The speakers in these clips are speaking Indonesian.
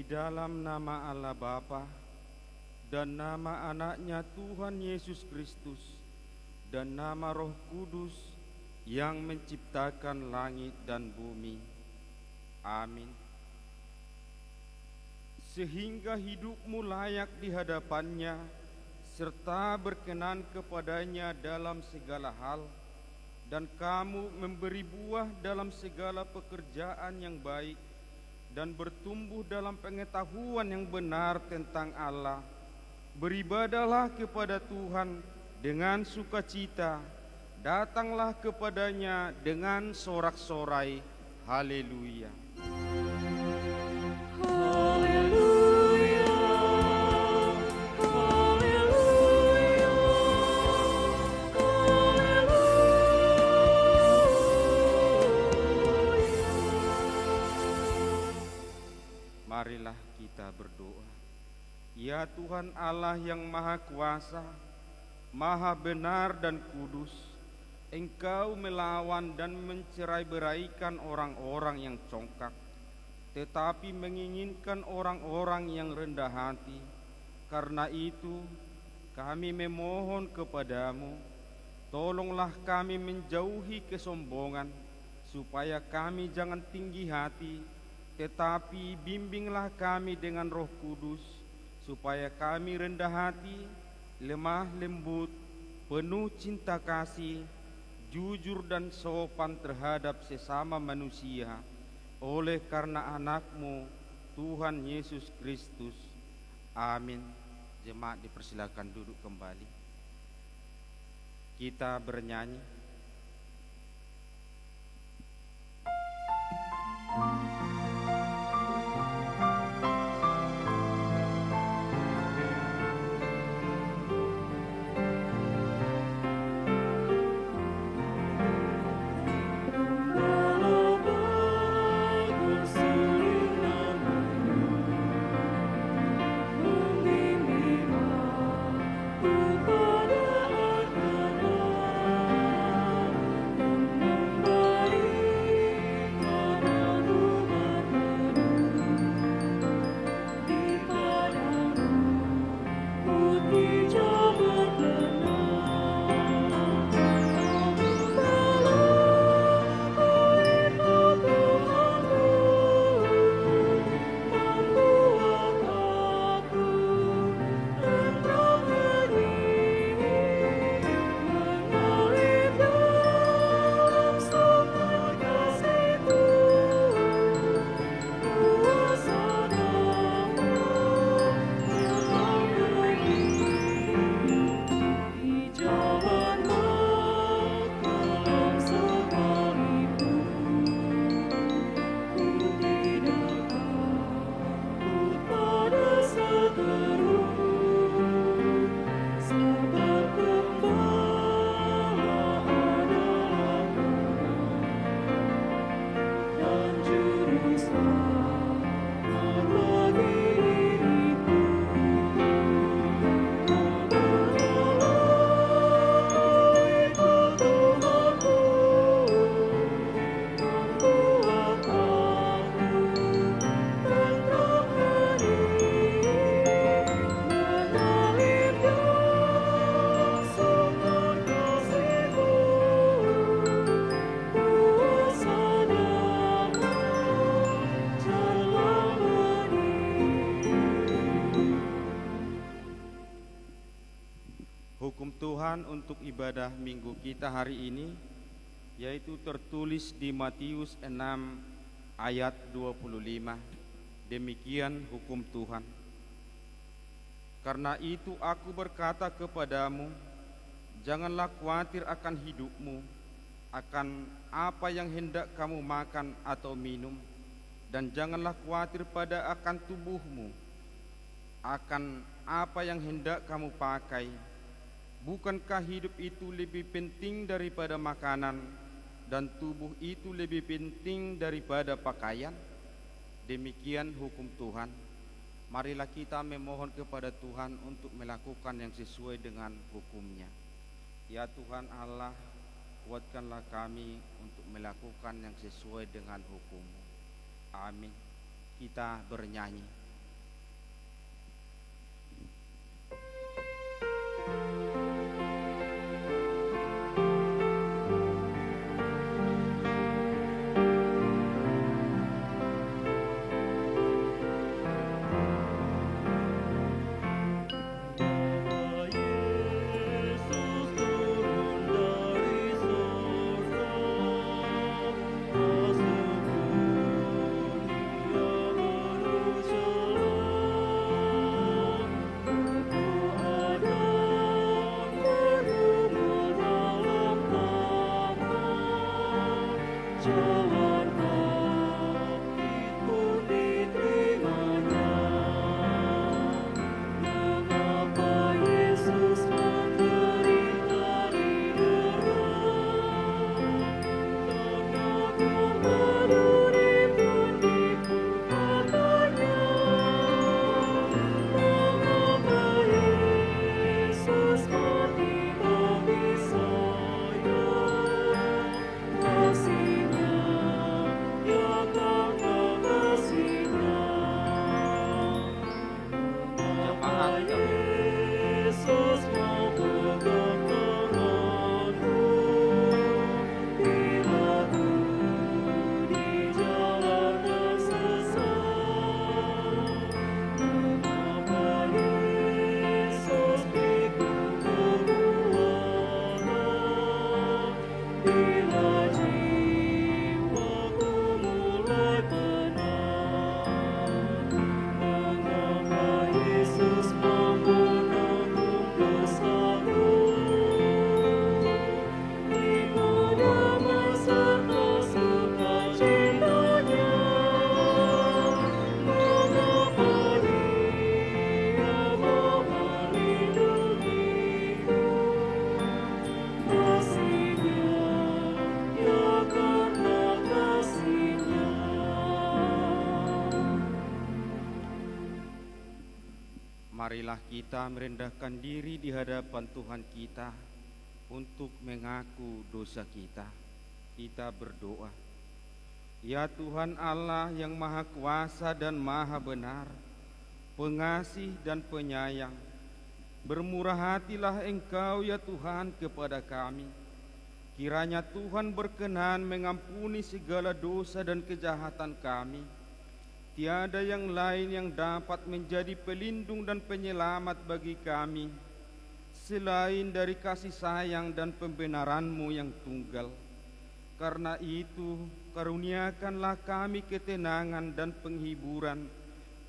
dalam nama Allah Bapa dan nama anaknya Tuhan Yesus Kristus dan nama Roh Kudus yang menciptakan langit dan bumi. Amin. Sehingga hidupmu layak di hadapannya serta berkenan kepadanya dalam segala hal, dan kamu memberi buah dalam segala pekerjaan yang baik dan bertumbuh dalam pengetahuan yang benar tentang Allah. Beribadahlah kepada Tuhan dengan sukacita, datanglah kepadanya dengan sorak-sorai. Haleluya. Marilah kita berdoa. Ya Tuhan Allah yang Maha Kuasa, Maha benar dan kudus, Engkau melawan dan mencerai-beraikan orang-orang yang congkak, tetapi menginginkan orang-orang yang rendah hati. Karena itu kami memohon kepadamu, tolonglah kami menjauhi kesombongan, supaya kami jangan tinggi hati, tetapi bimbinglah kami dengan Roh Kudus, supaya kami rendah hati, lemah lembut, penuh cinta kasih, jujur dan sopan terhadap sesama manusia, oleh karena anakmu Tuhan Yesus Kristus. Amin. Jemaat dipersilakan duduk kembali. Kita bernyanyi. Hukum Tuhan untuk ibadah minggu kita hari ini yaitu tertulis di Matius 6 ayat 25. Demikian hukum Tuhan. Karena itu aku berkata kepadamu, janganlah khawatir akan hidupmu, akan apa yang hendak kamu makan atau minum, dan janganlah khawatir pada akan tubuhmu, akan apa yang hendak kamu pakai. Bukankah hidup itu lebih penting daripada makanan, dan tubuh itu lebih penting daripada pakaian? Demikian hukum Tuhan. Marilah kita memohon kepada Tuhan untuk melakukan yang sesuai dengan hukum-Nya. Ya Tuhan Allah, kuatkanlah kami untuk melakukan yang sesuai dengan hukum-Mu. Amin. Kita bernyanyi. Marilah kita merendahkan diri di hadapan Tuhan kita untuk mengaku dosa kita. Kita berdoa. Ya Tuhan Allah yang Maha Kuasa dan Maha Benar, pengasih dan penyayang, bermurah hatilah Engkau ya Tuhan kepada kami. Kiranya Tuhan berkenan mengampuni segala dosa dan kejahatan kami. Tiada yang lain yang dapat menjadi pelindung dan penyelamat bagi kami selain dari kasih sayang dan pembenaran-Mu yang tunggal. Karena itu, karuniakanlah kami ketenangan dan penghiburan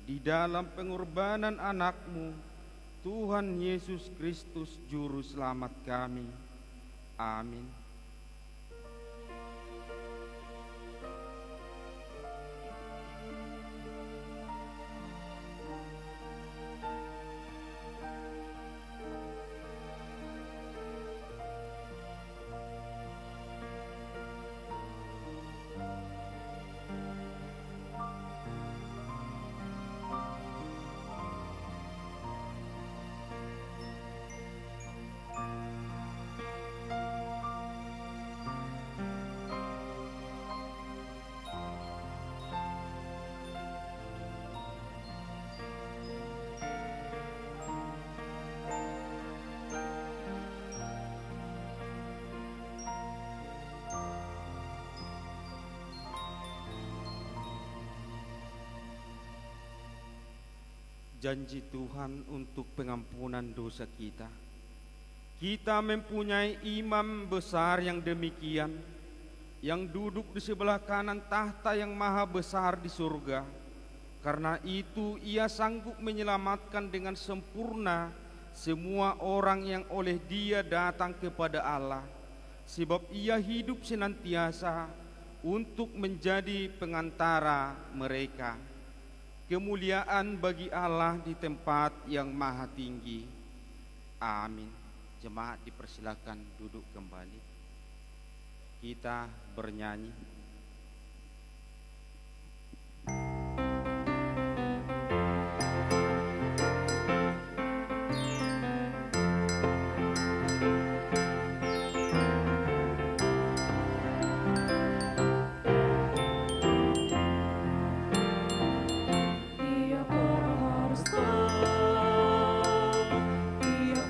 di dalam pengorbanan anak-Mu, Tuhan Yesus Kristus Juru Selamat kami. Amin. Janji Tuhan untuk pengampunan dosa kita. Kita mempunyai imam besar yang demikian, yang duduk di sebelah kanan tahta yang maha besar di surga. Karena itu ia sanggup menyelamatkan dengan sempurna semua orang yang oleh Dia datang kepada Allah, sebab ia hidup senantiasa untuk menjadi pengantara mereka. Kemuliaan bagi Allah di tempat yang maha tinggi. Amin. Jemaat dipersilakan duduk kembali. Kita bernyanyi. Ia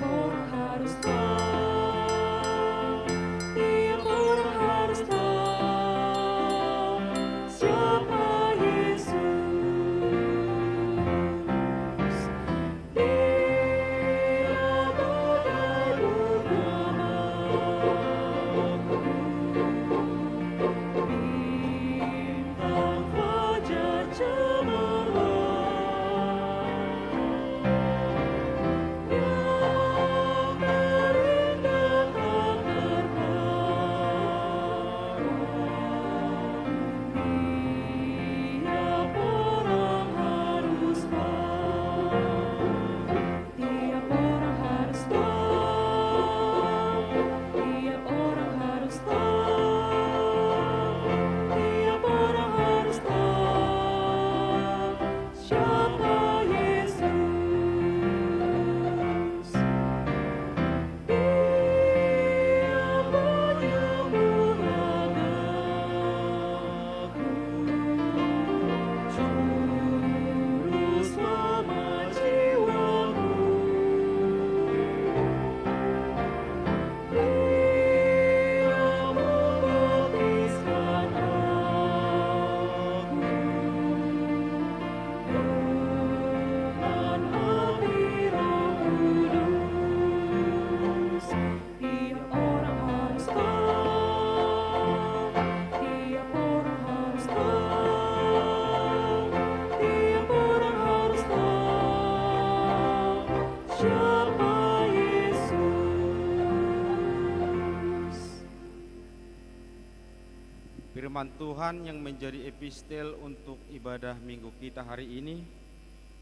Firman Tuhan yang menjadi epistel untuk ibadah minggu kita hari ini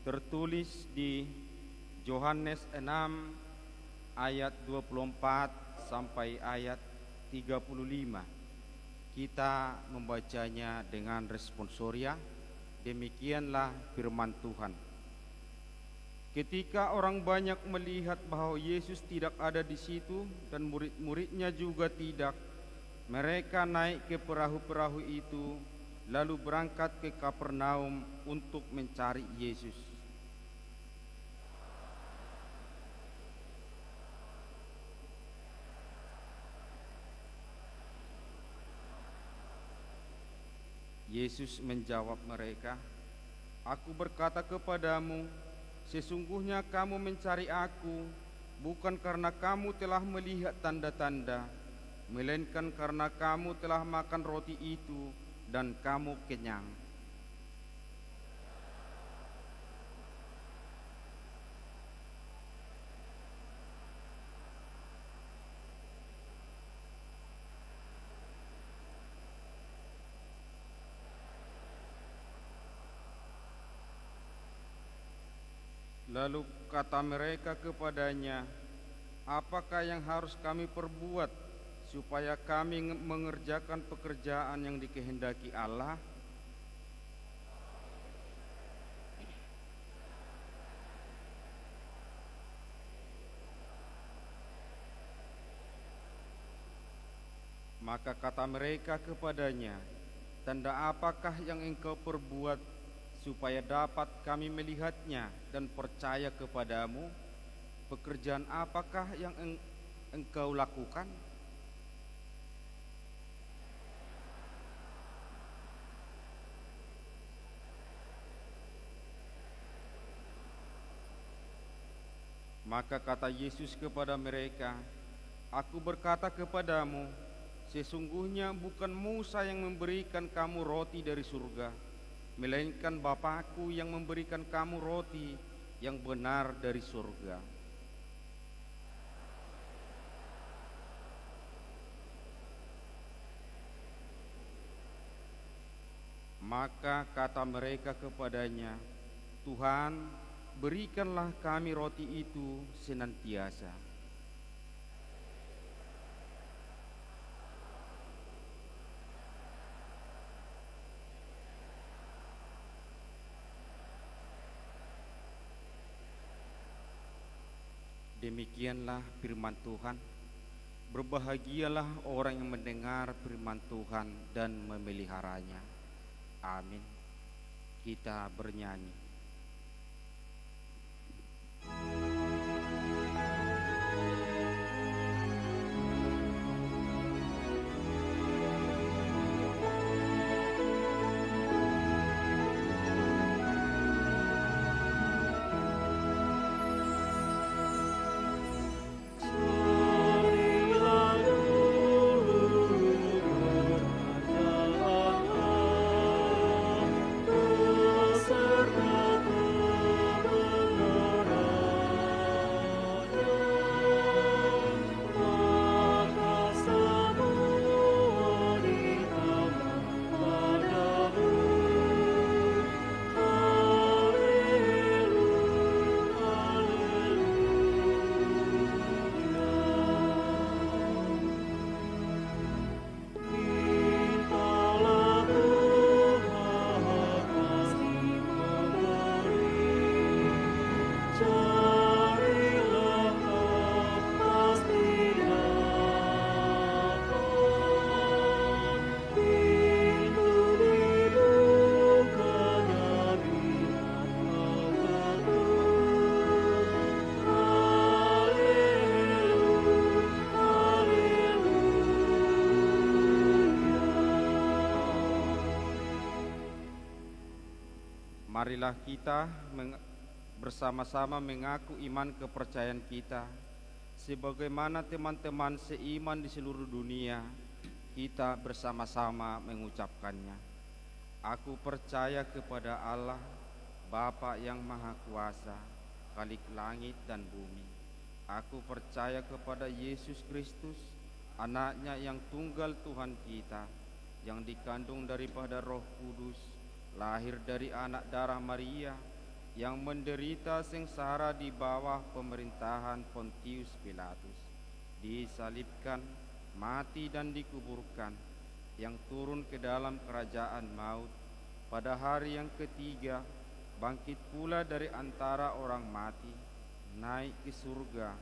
tertulis di Yohanes 6 ayat 24 sampai ayat 35. Kita membacanya dengan responsoria. Demikianlah firman Tuhan. Ketika orang banyak melihat bahwa Yesus tidak ada di situ dan murid-muridnya juga tidak, mereka naik ke perahu-perahu itu lalu berangkat ke Kapernaum untuk mencari Yesus. Yesus menjawab mereka, "Aku berkata kepadamu, sesungguhnya kamu mencari Aku bukan karena kamu telah melihat tanda-tanda, melainkan karena kamu telah makan roti itu dan kamu kenyang. Lalu kata mereka kepadanya, "Apakah yang harus kami perbuat supaya kami mengerjakan pekerjaan yang dikehendaki Allah?" Maka kata mereka kepadanya, "Tanda apakah yang engkau perbuat supaya dapat kami melihatnya dan percaya kepadamu? Pekerjaan apakah yang engkau lakukan?" Maka kata Yesus kepada mereka, "Aku berkata kepadamu, sesungguhnya bukan Musa yang memberikan kamu roti dari surga, melainkan Bapa-Ku yang memberikan kamu roti yang benar dari surga." Maka kata mereka kepadanya, "Tuhan, berikanlah kami roti itu senantiasa." Demikianlah firman Tuhan. Berbahagialah orang yang mendengar firman Tuhan dan memeliharanya. Amin. Kita bernyanyi. Marilah kita bersama-sama mengaku iman kepercayaan kita. Sebagaimana teman-teman seiman di seluruh dunia, kita bersama-sama mengucapkannya. Aku percaya kepada Allah, Bapa yang Maha Kuasa, Khalik langit dan bumi. Aku percaya kepada Yesus Kristus, Anaknya yang tunggal Tuhan kita, yang dikandung daripada Roh Kudus, lahir dari anak darah Maria, yang menderita sengsara di bawah pemerintahan Pontius Pilatus, disalibkan, mati dan dikuburkan, yang turun ke dalam kerajaan maut, pada hari yang ketiga bangkit pula dari antara orang mati, naik ke surga,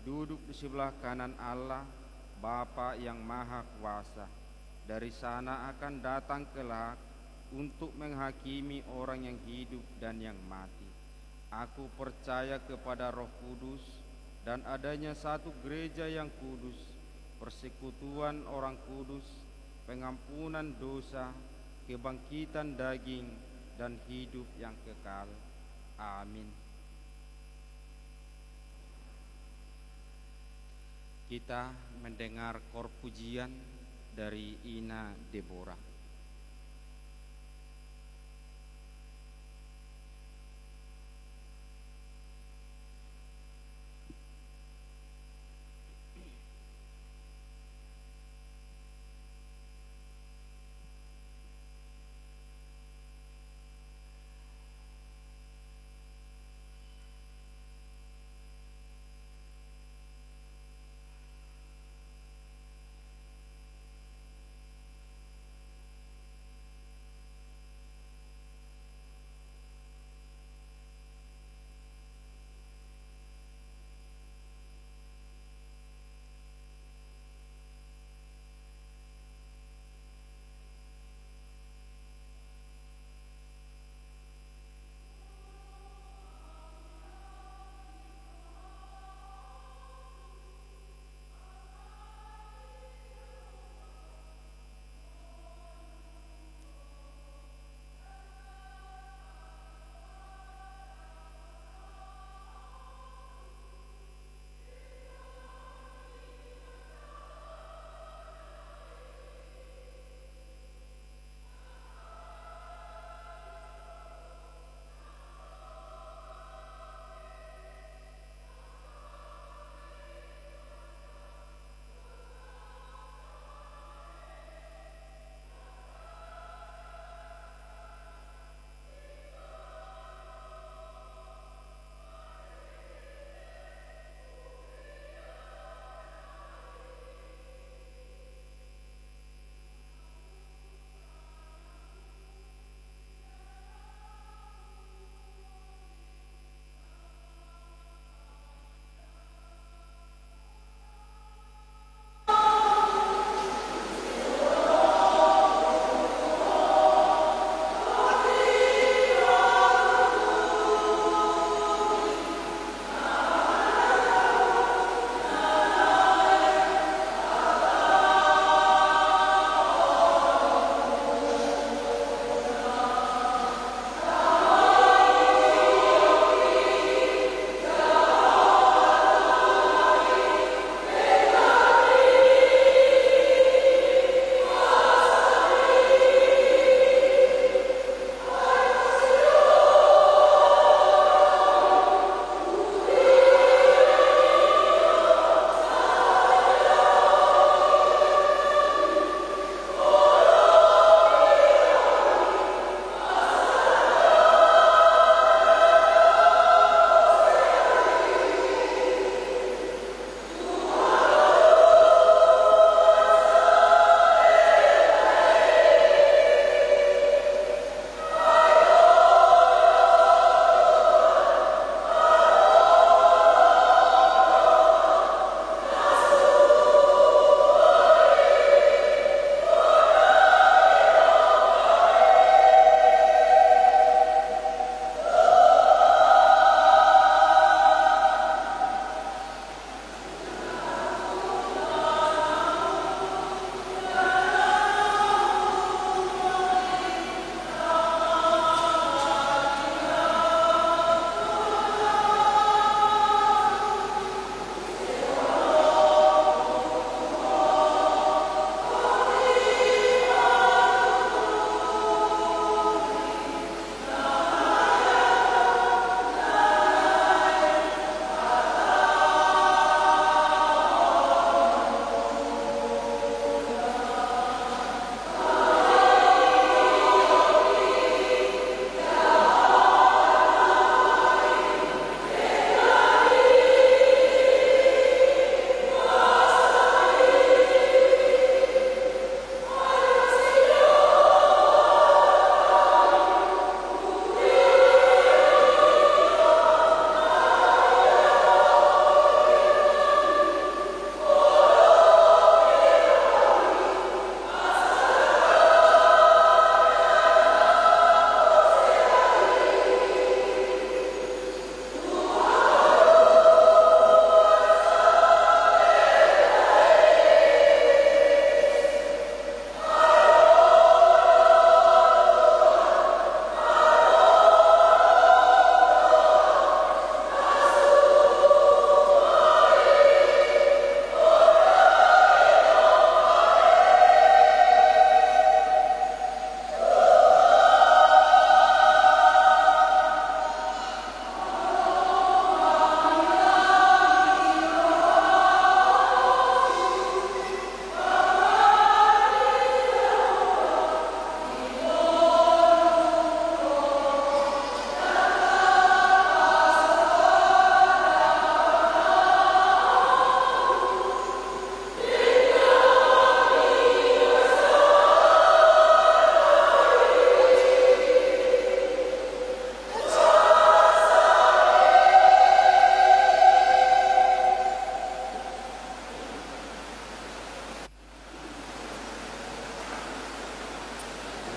duduk di sebelah kanan Allah, Bapa yang Maha Kuasa. Dari sana akan datang kelak untuk menghakimi orang yang hidup dan yang mati. Aku percaya kepada Roh Kudus dan adanya satu gereja yang kudus, persekutuan orang kudus, pengampunan dosa, kebangkitan daging, dan hidup yang kekal. Amin. Kita mendengar kor pujian dari Ina Deborah.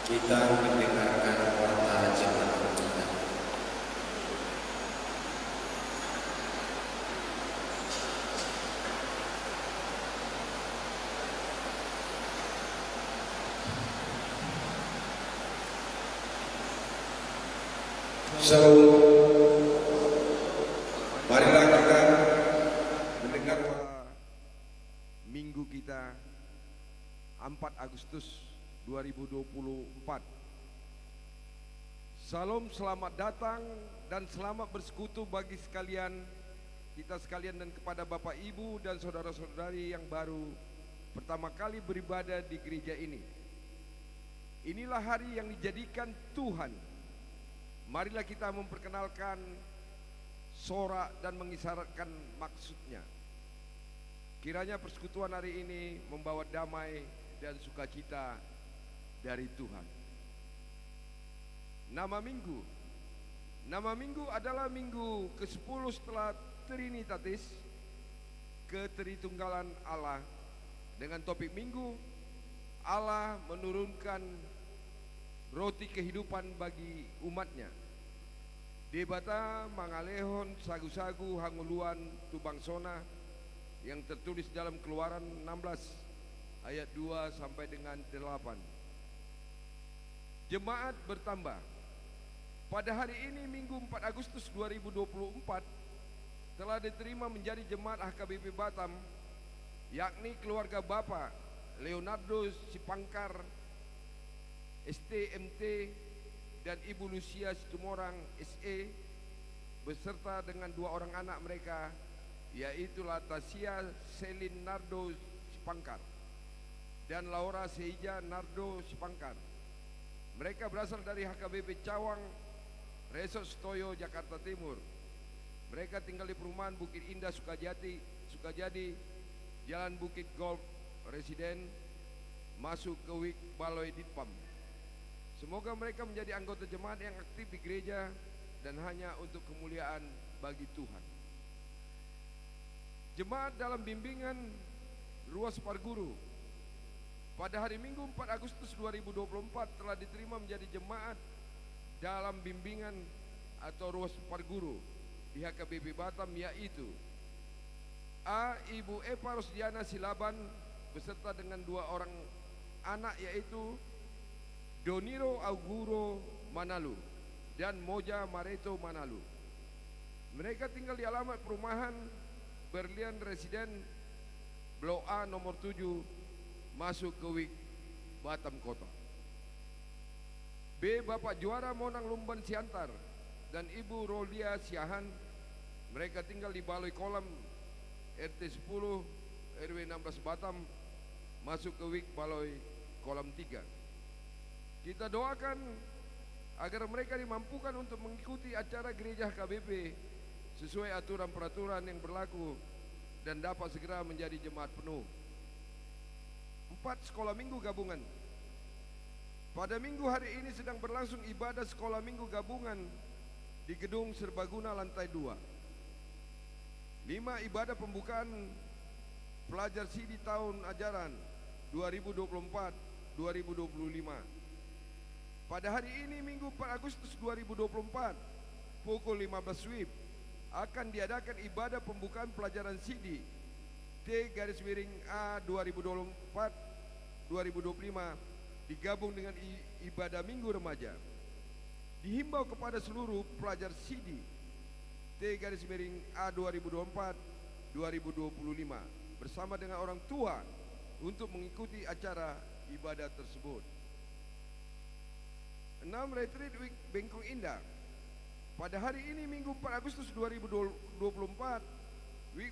Kita mendengarkan warta jemaat kita. Shalom. Marilah kita mendengar minggu kita 4 Agustus 2024. Salam, selamat datang dan selamat bersekutu bagi kita sekalian dan kepada Bapak Ibu dan saudara-saudari yang baru pertama kali beribadah di gereja ini. Inilah hari yang dijadikan Tuhan. Marilah kita memperkenalkan sorak dan mengisyaratkan maksudnya. Kiranya persekutuan hari ini membawa damai dan sukacita dari Tuhan. Nama minggu adalah minggu ke-10 setelah Trinitatis, keteritunggalan Allah. Dengan topik minggu, Allah menurunkan roti kehidupan bagi umatnya. Debata mangalehon sagu-sagu hanguluan tubangsona yang tertulis dalam Keluaran 16 ayat 2 sampai dengan 8. Jemaat bertambah. Pada hari ini Minggu 4 Agustus 2024 telah diterima menjadi jemaat HKBP Batam, yakni keluarga Bapak Leonardo Sipangkar STMT dan Ibu Lucia Situmorang SE beserta dengan 2 orang anak mereka, yaitu Latasia Selin Nardo Sipangkar dan Laura Seija Nardo Sipangkar. Mereka berasal dari HKBP Cawang, Resort Stoyo, Jakarta Timur. Mereka tinggal di perumahan Bukit Indah Sukajadi, Jalan Bukit Golf Residen, masuk ke Wik Baloi Ditpam. Semoga mereka menjadi anggota jemaat yang aktif di gereja dan hanya untuk kemuliaan bagi Tuhan. Jemaat dalam bimbingan Ruas Parguru pada hari Minggu 4 Agustus 2024 telah diterima menjadi jemaat dalam bimbingan atau Ruas Parguru di HKBP Batam, yaitu A. Ibu Eva Rosdiana Silaban beserta dengan 2 orang anak, yaitu Doniro Auguro Manalu dan Moja Mareto Manalu. Mereka tinggal di alamat perumahan Berlian Residen Blok A nomor 7 masuk ke Wik Batam Kota. B. Bapak Juara Monang Lumban Siantar dan Ibu Rolia Siahan. Mereka tinggal di Baloi Kolam RT 10 RW 16 Batam masuk ke Wik Baloi Kolam 3. Kita doakan agar mereka dimampukan untuk mengikuti acara gereja HKBP sesuai aturan peraturan yang berlaku dan dapat segera menjadi jemaat penuh. 4. Sekolah Minggu Gabungan. Pada minggu hari ini sedang berlangsung ibadah sekolah minggu gabungan di gedung serbaguna lantai 2. 5. Ibadah pembukaan pelajar SIDI tahun ajaran 2024-2025. Pada hari ini Minggu 4 Agustus 2024 pukul 15 WIB akan diadakan ibadah pembukaan pelajaran SIDI T-A 2024-2025 digabung dengan ibadah minggu remaja. Dihimbau kepada seluruh pelajar SIDI T-A 2024-2025 bersama dengan orang tua untuk mengikuti acara ibadah tersebut. 6. Retreat Week Bengkong Indah. Pada hari ini Minggu 4 Agustus 2024 Week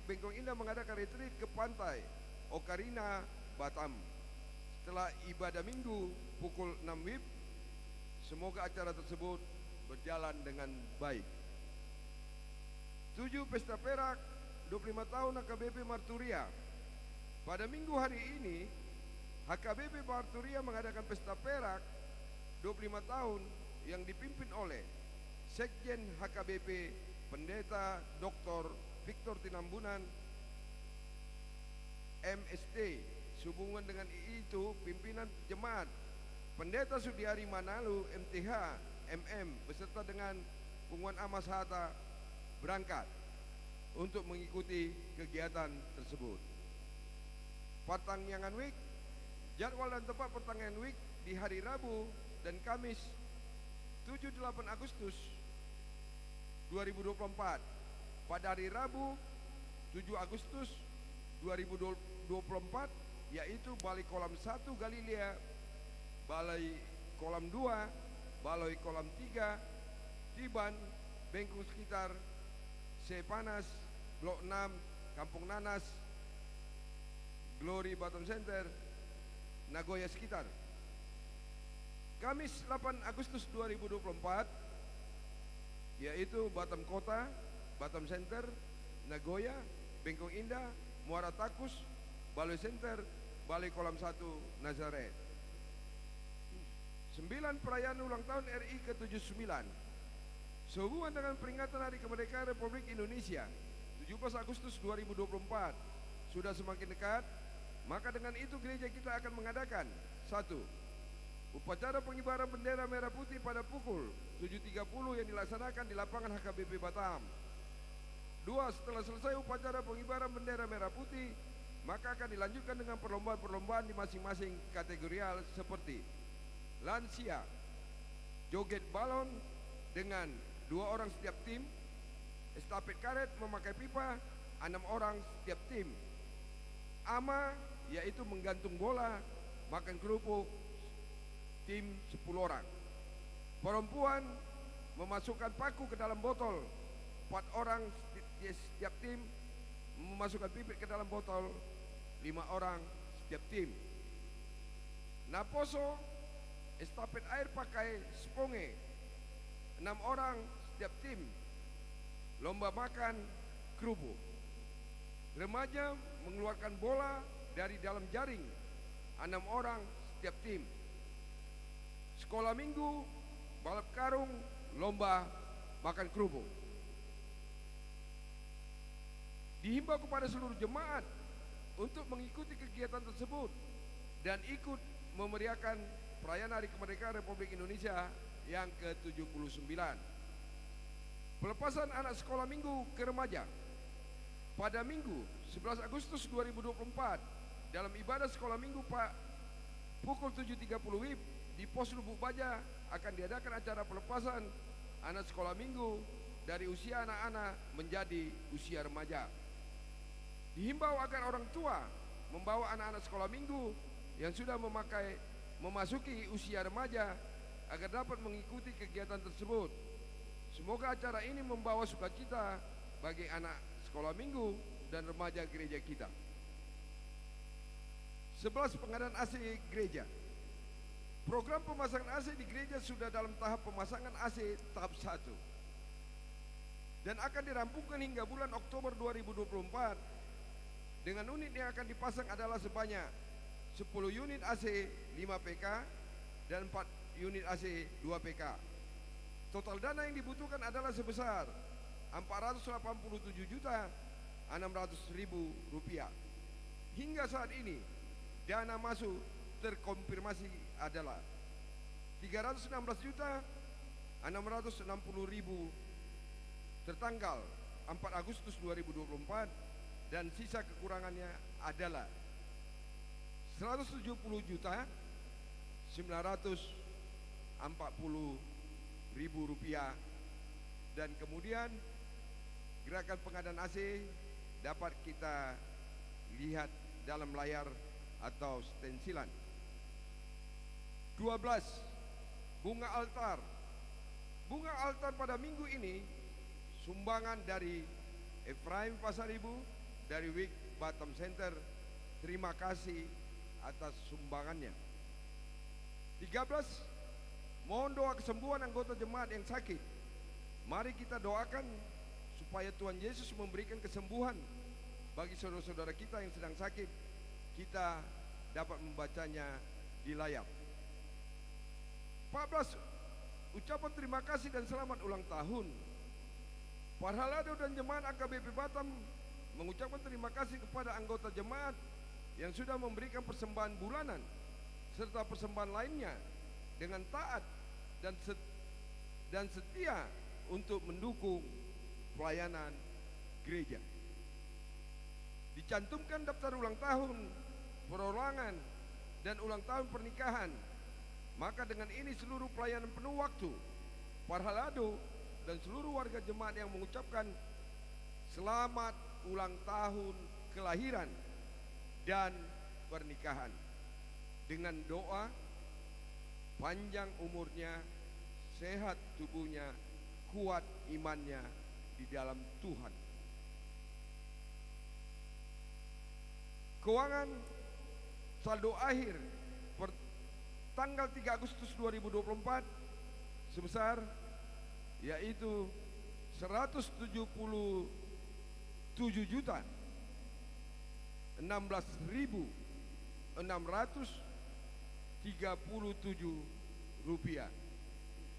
Bengkong Indah mengadakan retreat ke pantai Ocarina Batam. Setelah ibadah minggu pukul 6 WIB, semoga acara tersebut berjalan dengan baik. 7. Pesta Perak 25 tahun HKBP Marturia. Pada minggu hari ini HKBP Marturia mengadakan pesta perak 25 tahun yang dipimpin oleh Sekjen HKBP Pendeta Dr. Victor Tinambunan MST. Sehubungan dengan itu, pimpinan jemaat Pendeta Sudiari Manalu MTH MM beserta dengan Pungwan Amas Hatta berangkat untuk mengikuti kegiatan tersebut. Pertangyangan Week, jadwal dan tempat pertangyangan Week di hari Rabu dan Kamis 7-8 Agustus 2024. Pada hari Rabu 7 Agustus 2024 yaitu Balai Kolam 1 Galilea, Balai Kolam 2, Balai Kolam 3, Tiban, Bengkung sekitar, Sepanas, Blok 6, Kampung Nanas, Glory Batam Center, Nagoya sekitar. Kamis 8 Agustus 2024 yaitu Batam Kota, Batam Center, Nagoya, Bengkong Indah, Muara Takus, Balai Center, Balai Kolam 1 Nazaret. 9 perayaan ulang tahun RI ke-79 sehubungan dengan peringatan Hari Kemerdekaan Republik Indonesia 17 Agustus 2024 sudah semakin dekat, maka dengan itu gereja kita akan mengadakan 1. Upacara pengibaran bendera merah putih pada pukul 7.30 yang dilaksanakan di lapangan HKBP Batam. 2. Setelah selesai upacara pengibaran bendera merah putih, maka akan dilanjutkan dengan perlombaan-perlombaan di masing-masing kategorial seperti lansia, joget balon dengan 2 orang setiap tim, estafet karet memakai pipa 6 orang setiap tim, ama yaitu menggantung bola, makan kerupuk tim 10 orang, perempuan memasukkan paku ke dalam botol 4 orang setiap tim, memasukkan pipit ke dalam botol 5 orang setiap tim. Naposo estafet air pakai sponge 6 orang setiap tim, lomba makan kerupuk. Remaja mengeluarkan bola dari dalam jaring 6 orang setiap tim. Sekolah minggu balap karung, lomba makan kerupuk. Dihimbau kepada seluruh jemaat untuk mengikuti kegiatan tersebut dan ikut memeriahkan perayaan Hari Kemerdekaan Republik Indonesia yang ke-79. Pelepasan anak sekolah minggu ke remaja pada Minggu 11 Agustus 2024 dalam ibadah sekolah minggu pukul 7.30 WIB di Pos Lubuk Baja akan diadakan acara pelepasan anak sekolah minggu dari usia anak-anak menjadi usia remaja. Dihimbau agar orang tua membawa anak-anak sekolah minggu yang sudah memasuki usia remaja agar dapat mengikuti kegiatan tersebut. Semoga acara ini membawa sukacita bagi anak sekolah minggu dan remaja gereja kita. 11. Pengadaan AC gereja. Program pemasangan AC di gereja sudah dalam tahap pemasangan AC tahap 1 dan akan dirampungkan hingga bulan Oktober 2024. Dengan unit yang akan dipasang adalah sebanyak 10 unit AC 5 PK dan 4 unit AC 2 PK. Total dana yang dibutuhkan adalah sebesar Rp487.600.000. Hingga saat ini dana masuk terkonfirmasi adalah Rp316.660.000 tertanggal 4 Agustus 2024 dan sisa kekurangannya adalah Rp170.940.000 dan kemudian gerakan pengadaan AC dapat kita lihat dalam layar atau stensilan. 12. Bunga altar. Bunga altar pada minggu ini sumbangan dari Efraim Pasaribu dari WIK Batam Center. Terima kasih atas sumbangannya. 13. Mohon doa kesembuhan anggota jemaat yang sakit. Mari kita doakan supaya Tuhan Yesus memberikan kesembuhan bagi saudara-saudara kita yang sedang sakit. Kita dapat membacanya di layar. 14. Ucapan terima kasih dan selamat ulang tahun. Parhalado dan jemaat AKBP Batam mengucapkan terima kasih kepada anggota jemaat yang sudah memberikan persembahan bulanan serta persembahan lainnya dengan taat dan setia untuk mendukung pelayanan gereja. Dicantumkan daftar ulang tahun, perorangan, dan ulang tahun pernikahan. Maka dengan ini seluruh pelayanan penuh waktu, Parhalado dan seluruh warga jemaat yang mengucapkan selamat ulang tahun kelahiran dan pernikahan dengan doa panjang umurnya, sehat tubuhnya, kuat imannya di dalam Tuhan. Keuangan saldo akhir per tanggal 3 Agustus 2024 sebesar yaitu 177.16.637 rupiah.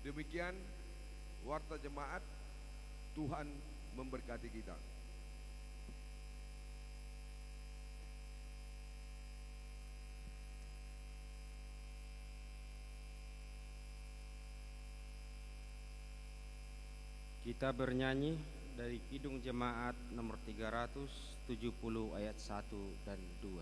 Demikian warta jemaat. Tuhan memberkati kita. Kita bernyanyi dari Kidung Jemaat nomor 370 ayat 1 dan 2.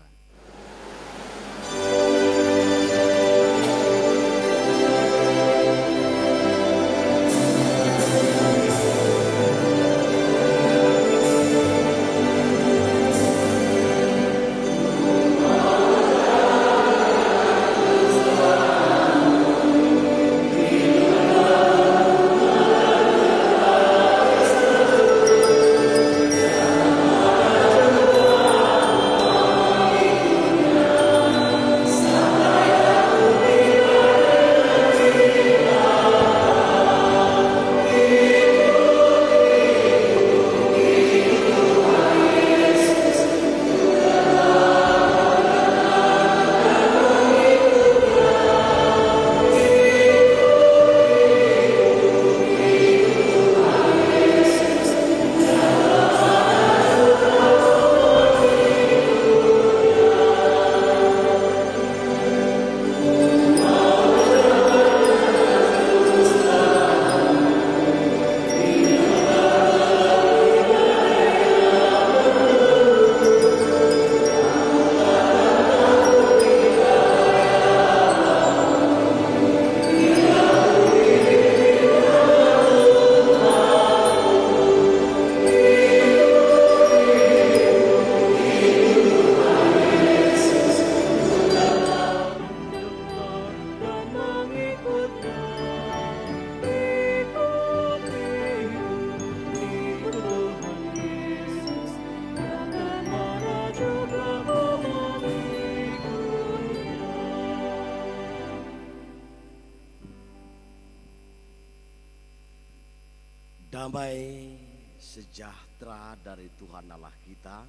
Damai sejahtera dari Tuhan Allah kita,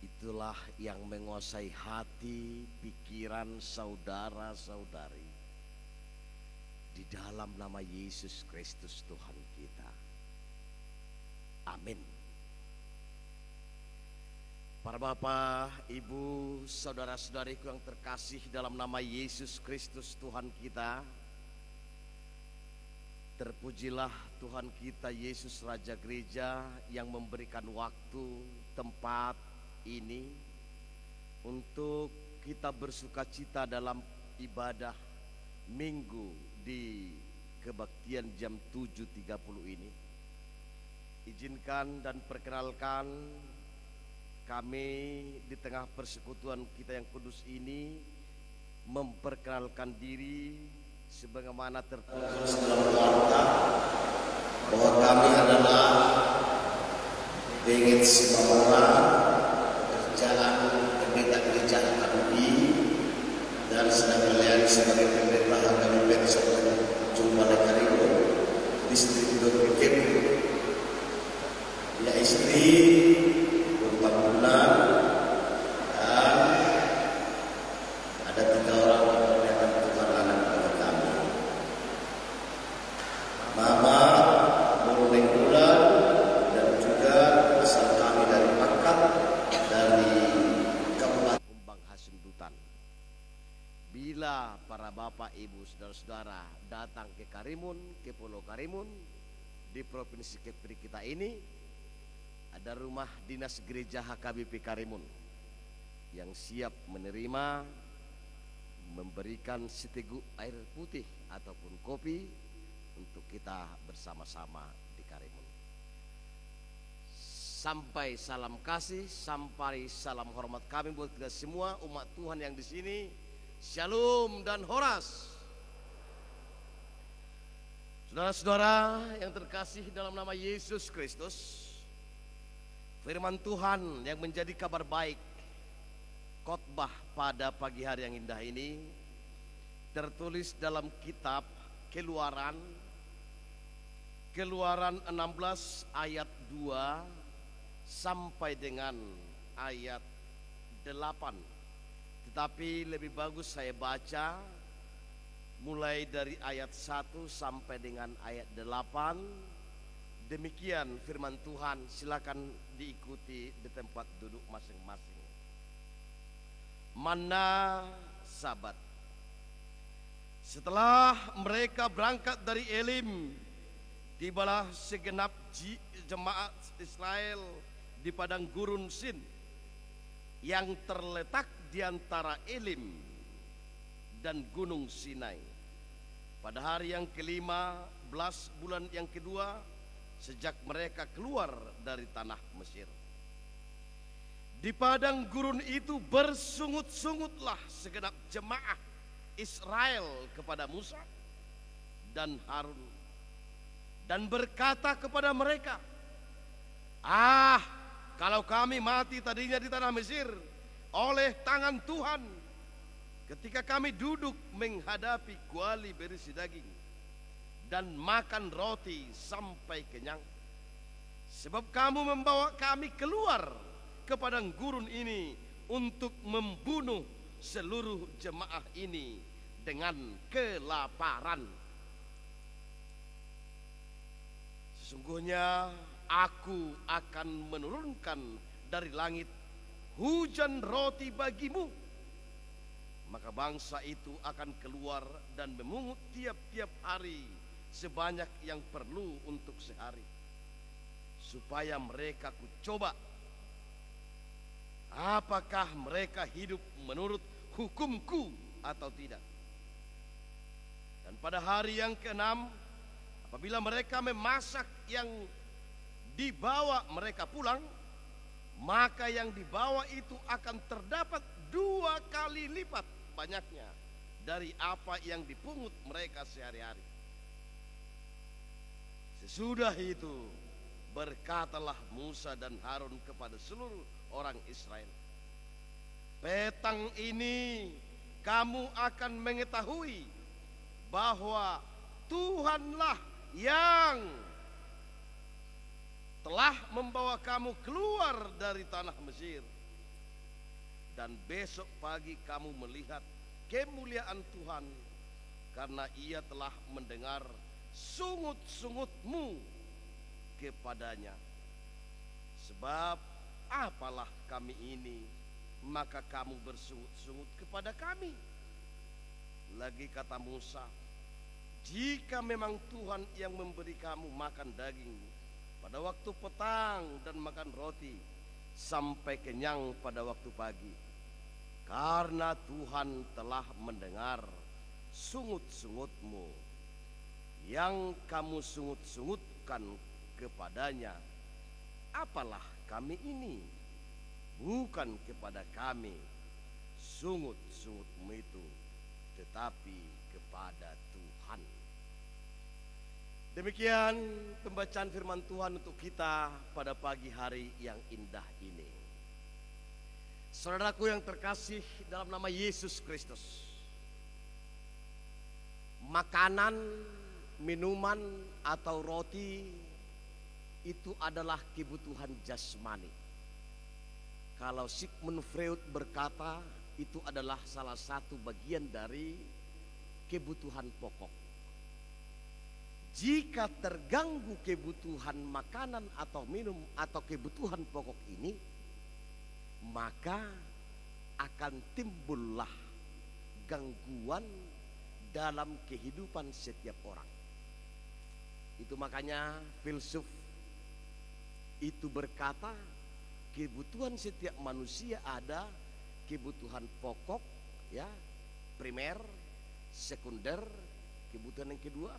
itulah yang menguasai hati, pikiran saudara-saudari di dalam nama Yesus Kristus Tuhan kita. Amin. Para bapak, ibu, saudara-saudariku yang terkasih dalam nama Yesus Kristus Tuhan kita, terpujilah Tuhan kita Yesus Raja Gereja yang memberikan waktu, tempat ini untuk kita bersukacita dalam ibadah minggu di kebaktian jam 7.30 ini. Izinkan dan perkenalkan kami di tengah persekutuan kita yang kudus ini memperkenalkan diri sebagaimana tertulis dalam warta bahwa kami adalah Bengit Simamora, kerjaan pendeta gereja Akadubi, dan sedang melayani sebagai pendeta HKBP Satu Jumlah Karibu distrik Dominik, ya istri pembangunan, dan ada 3 orang pendengar Tuhan anak pada kami. Mama Murning Bulan dan juga asal kami dari Pakat dari Kabupaten Kumbang Hasundutan. Bila para bapak, ibu, saudara-saudara datang ke Karimun, ke Pulau Karimun, di provinsi Kepri kita ini, ada rumah dinas gereja HKBP Karimun yang siap menerima, memberikan seteguk air putih ataupun kopi untuk kita bersama-sama di Karimun. Sampai salam kasih, sampai salam hormat kami buat kita semua umat Tuhan yang di sini. Shalom dan horas. Saudara-saudara yang terkasih dalam nama Yesus Kristus, firman Tuhan yang menjadi kabar baik khotbah pada pagi hari yang indah ini tertulis dalam kitab Keluaran 16 ayat 2 sampai dengan ayat 8. Tetapi lebih bagus saya baca mulai dari ayat 1 sampai dengan ayat 8. Demikian firman Tuhan, silakan diikuti di tempat duduk masing-masing. Mana Sabat. Setelah mereka berangkat dari Elim, tibalah segenap jemaat Israel di padang gurun Sin yang terletak di antara Elim dan Gunung Sinai. Pada hari yang ke-15 bulan yang kedua sejak mereka keluar dari tanah Mesir. Di padang gurun itu bersungut-sungutlah segenap jemaah Israel kepada Musa dan Harun dan berkata kepada mereka, kalau kami mati tadinya di tanah Mesir oleh tangan Tuhan ketika kami duduk menghadapi kuali berisi daging dan makan roti sampai kenyang. Sebab kamu membawa kami keluar ke padang gurun ini untuk membunuh seluruh jemaah ini dengan kelaparan. Sesungguhnya aku akan menurunkan dari langit hujan roti bagimu, maka bangsa itu akan keluar dan memungut tiap-tiap hari sebanyak yang perlu untuk sehari, supaya mereka kucoba apakah mereka hidup menurut hukumku atau tidak. Dan pada hari yang ke-6, apabila mereka memasak yang dibawa mereka pulang, maka yang dibawa itu akan terdapat 2 kali lipat banyaknya dari apa yang dipungut mereka sehari-hari. Sesudah itu berkatalah Musa dan Harun kepada seluruh orang Israel, petang ini kamu akan mengetahui bahwa Tuhanlah yang telah membawa kamu keluar dari tanah Mesir. Dan besok pagi kamu melihat kemuliaan Tuhan, karena Ia telah mendengar sungut-sungutmu kepadanya. Sebab apalah kami ini, maka kamu bersungut-sungut kepada kami. Lagi kata Musa, jika memang Tuhan yang memberi kamu makan daging pada waktu petang dan makan roti sampai kenyang pada waktu pagi, karena Tuhan telah mendengar sungut-sungutmu yang kamu sungut-sungutkan kepadanya, apalah kami ini, bukan kepada kami sungut-sungutmu itu, tetapi kepada Tuhan. Demikian pembacaan firman Tuhan untuk kita pada pagi hari yang indah ini. Saudaraku yang terkasih dalam nama Yesus Kristus, makanan, minuman atau roti itu adalah kebutuhan jasmani. Kalau Sigmund Freud berkata, itu adalah salah satu bagian dari kebutuhan pokok. Jika terganggu kebutuhan makanan atau minum atau kebutuhan pokok ini, maka akan timbullah gangguan dalam kehidupan setiap orang. Itu makanya filsuf itu berkata, kebutuhan setiap manusia ada kebutuhan pokok, ya, primer, sekunder, kebutuhan yang kedua,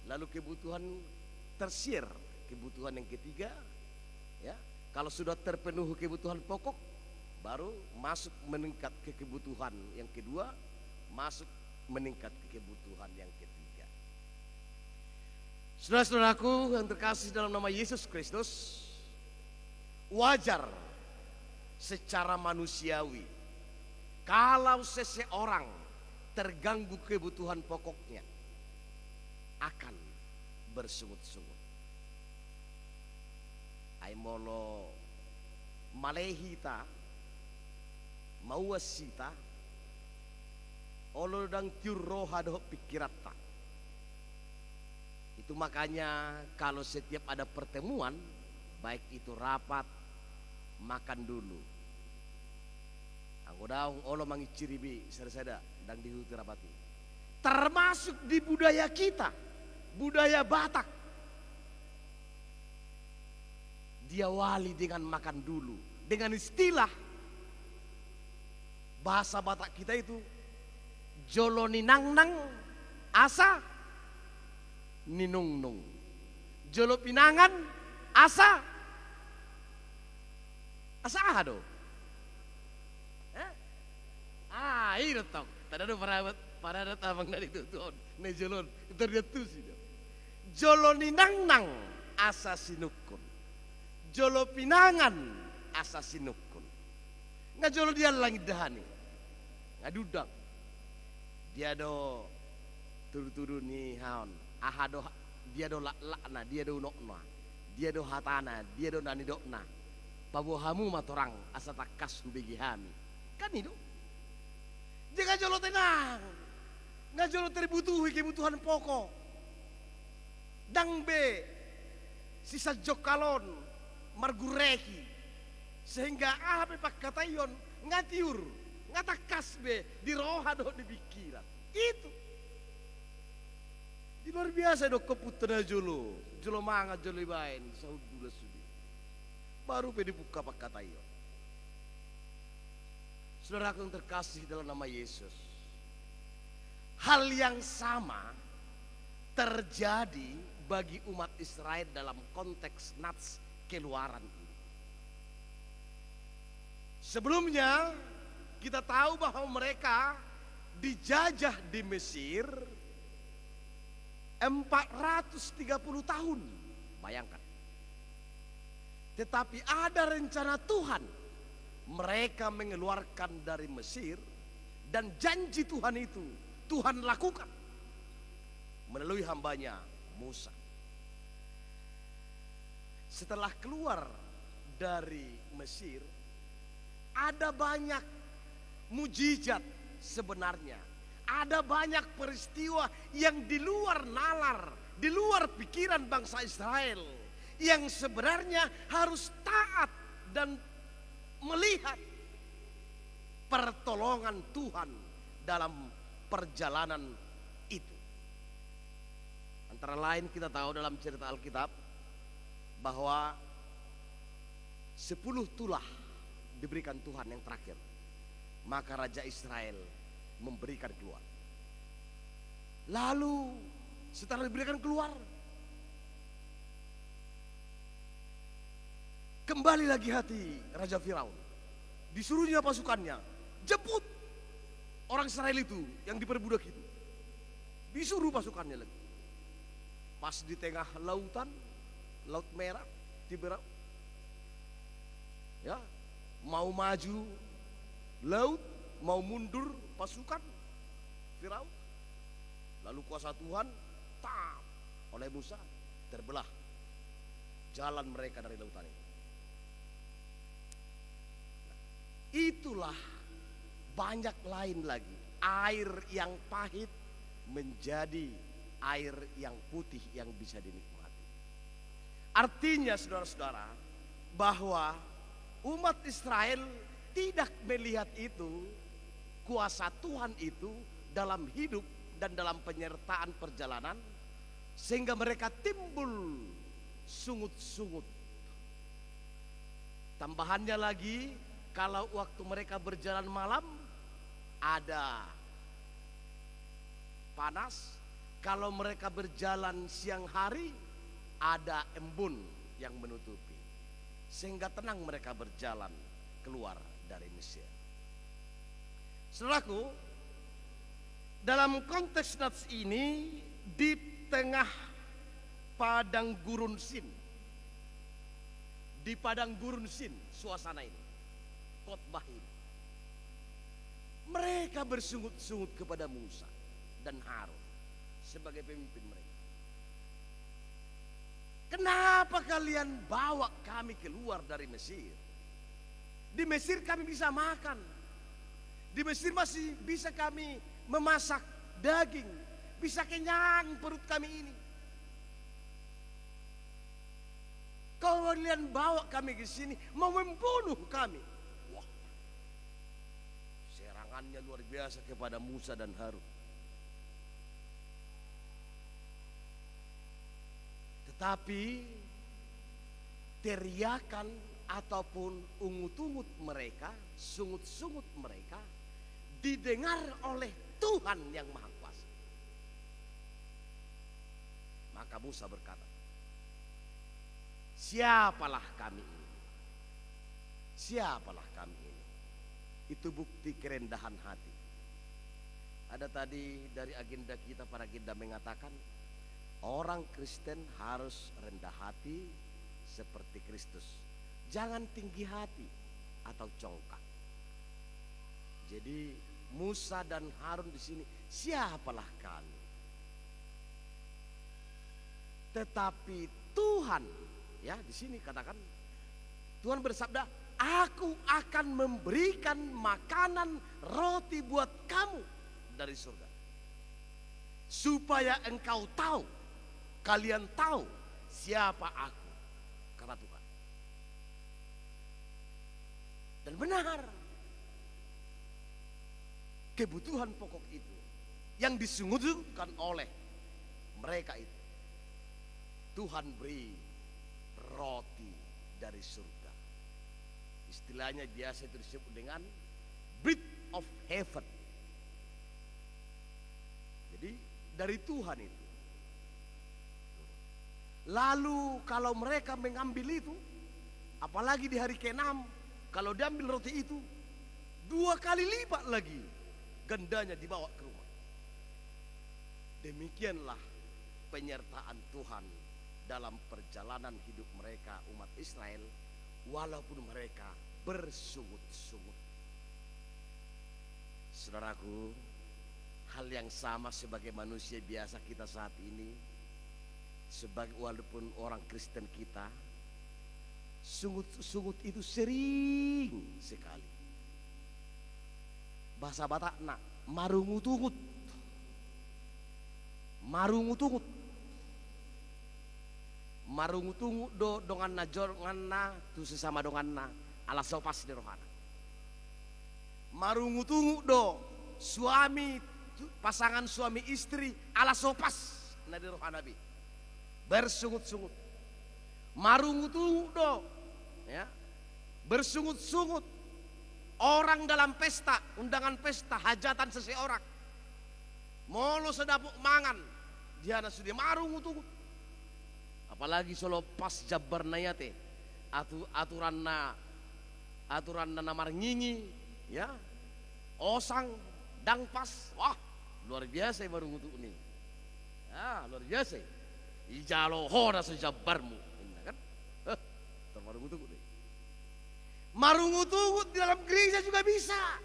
lalu kebutuhan tersier, kebutuhan yang ketiga, ya. Kalau sudah terpenuhi kebutuhan pokok, baru masuk meningkat ke kebutuhan yang kedua, masuk meningkat ke kebutuhan yang ketiga. Saudara-saudaraku yang terkasih dalam nama Yesus Kristus, wajar secara manusiawi kalau seseorang terganggu kebutuhan pokoknya akan bersungut-sungut. Aimolo malehita mauasita olo dang tiurroha doh pikirata. Itu makanya kalau setiap ada pertemuan, baik itu rapat, makan dulu. Anggodaung olo mangiciribi sada-sada dang dihuti rapati. Termasuk di budaya kita, budaya Batak. Diawali dengan makan dulu, dengan istilah bahasa Batak kita itu joloni nang nang asa ninung nung, jolo pinangan asa ado. Itu tong, tada do para tabang dari itu tuh, ne jolon itu dia tuh sih. Joloni nang nang asa sinukun. Jolo pinangan asa sinukun. Nga jolo dia langit dahani. Nga dudang. Dia do turu-turu ni haon. Aha do dia do lakna, dia do nokna. Dia do hatana, dia do nani dokna. Pabohamu matorang asa takas begi hami. Kan itu. Jangan jolo tenang. Nga jolo terbutuhi kebutuhan pokok. Dang be sisa jokalon margureki sehingga apa pak katayon ngatiur ngatakas be di roha do di pikiran itu di luar biasa do keputra jolo manga jolo bain saudula sudi baru be dibuka pak katayon. Saudaraku yang terkasih dalam nama Yesus, hal yang sama terjadi bagi umat Israel dalam konteks nats keluaran ini. Sebelumnya kita tahu bahwa mereka dijajah di Mesir 430 tahun. Bayangkan. Tetapi ada rencana Tuhan. Mereka mengeluarkan dari Mesir dan janji Tuhan itu Tuhan lakukan melalui hambanya Musa. Setelah keluar dari Mesir, ada banyak mujizat sebenarnya. Ada banyak peristiwa yang di luar nalar, di luar pikiran bangsa Israel. Yang sebenarnya harus taat dan melihat pertolongan Tuhan dalam perjalanan itu. Antara lain kita tahu dalam cerita Alkitab bahwa 10 tulah diberikan Tuhan yang terakhir. Maka Raja Israel memberikan keluar. Lalu setelah diberikan keluar, kembali lagi hati Raja Firaun. Disuruhnya pasukannya jemput orang Israel itu yang diperbudak itu. Disuruh pasukannya lagi. Pas di tengah lautan, Laut Merah, Tiberau, ya, mau maju laut, mau mundur pasukan Firaun. Lalu kuasa Tuhan tam oleh Musa terbelah jalan mereka dari lautan itu. Nah, itulah banyak lain lagi air yang pahit menjadi air yang putih yang bisa dinikmati. Artinya saudara-saudara bahwa umat Israel tidak melihat itu kuasa Tuhan itu dalam hidup dan dalam penyertaan perjalanan, sehingga mereka timbul sungut-sungut. Tambahannya lagi, kalau waktu mereka berjalan malam ada panas, kalau mereka berjalan siang hari ada embun yang menutupi, sehingga tenang mereka berjalan keluar dari Mesir. Saudaraku, dalam konteks nats ini, di tengah padang gurun Sin, di padang gurun Sin, suasana ini, khotbah ini, mereka bersungut-sungut kepada Musa dan Harun sebagai pemimpin mereka. Kenapa kalian bawa kami keluar dari Mesir? Di Mesir kami bisa makan, di Mesir masih bisa kami memasak daging, bisa kenyang perut kami ini. Kalau kalian bawa kami ke sini mau membunuh kami. Wah, serangannya luar biasa kepada Musa dan Harun. Tetapi teriakan ataupun ungut-ungut mereka, sungut-sungut mereka didengar oleh Tuhan yang Maha Kuasa. Maka Musa berkata, siapalah kami ini? Siapalah kami ini? Itu bukti kerendahan hati. Ada tadi dari agenda kita, para agenda mengatakan orang Kristen harus rendah hati seperti Kristus. Jangan tinggi hati atau congkak. Jadi Musa dan Harun di sini, siapalah kami? Tetapi Tuhan, ya di sini katakan, Tuhan bersabda, aku akan memberikan makanan roti buat kamu dari surga, supaya engkau tahu, kalian tahu siapa aku, kata Tuhan. Dan benar, kebutuhan pokok itu yang disungutkan oleh mereka itu, Tuhan beri roti dari surga. Istilahnya biasa itu disebut dengan bread of heaven. Jadi dari Tuhan itu. Lalu kalau mereka mengambil itu, apalagi di hari ke-6, kalau diambil roti itu 2 kali lipat lagi gandanya dibawa ke rumah. Demikianlah penyertaan Tuhan dalam perjalanan hidup mereka, umat Israel, walaupun mereka bersungut-sungut. Saudaraku, hal yang sama sebagai manusia biasa kita saat ini, sebagai walaupun orang Kristen kita, sungut-sungut itu sering sekali. Bahasa Batak nak marungutungut, marungutungut, marungutungut do dongan na jongan na tu sesama dongan na ala sopas di rohana. Marungutungut do suami, pasangan suami istri ala sopas na di rohana bi, bersungut-sungut. Marungutungut do, ya, bersungut-sungut. Orang dalam pesta, undangan pesta, hajatan seseorang, molo sedapuk mangan, dia sudah marungut-ungut. Apalagi solo pas jabar nayate, aturan na namar ngingi, ya, osang, dangpas, wah luar biasa marungut ini, ya luar biasa. Ijalo hora sejabarmu, kan? Termarungut-ungut. Marungut-ungut di dalam gereja juga bisa.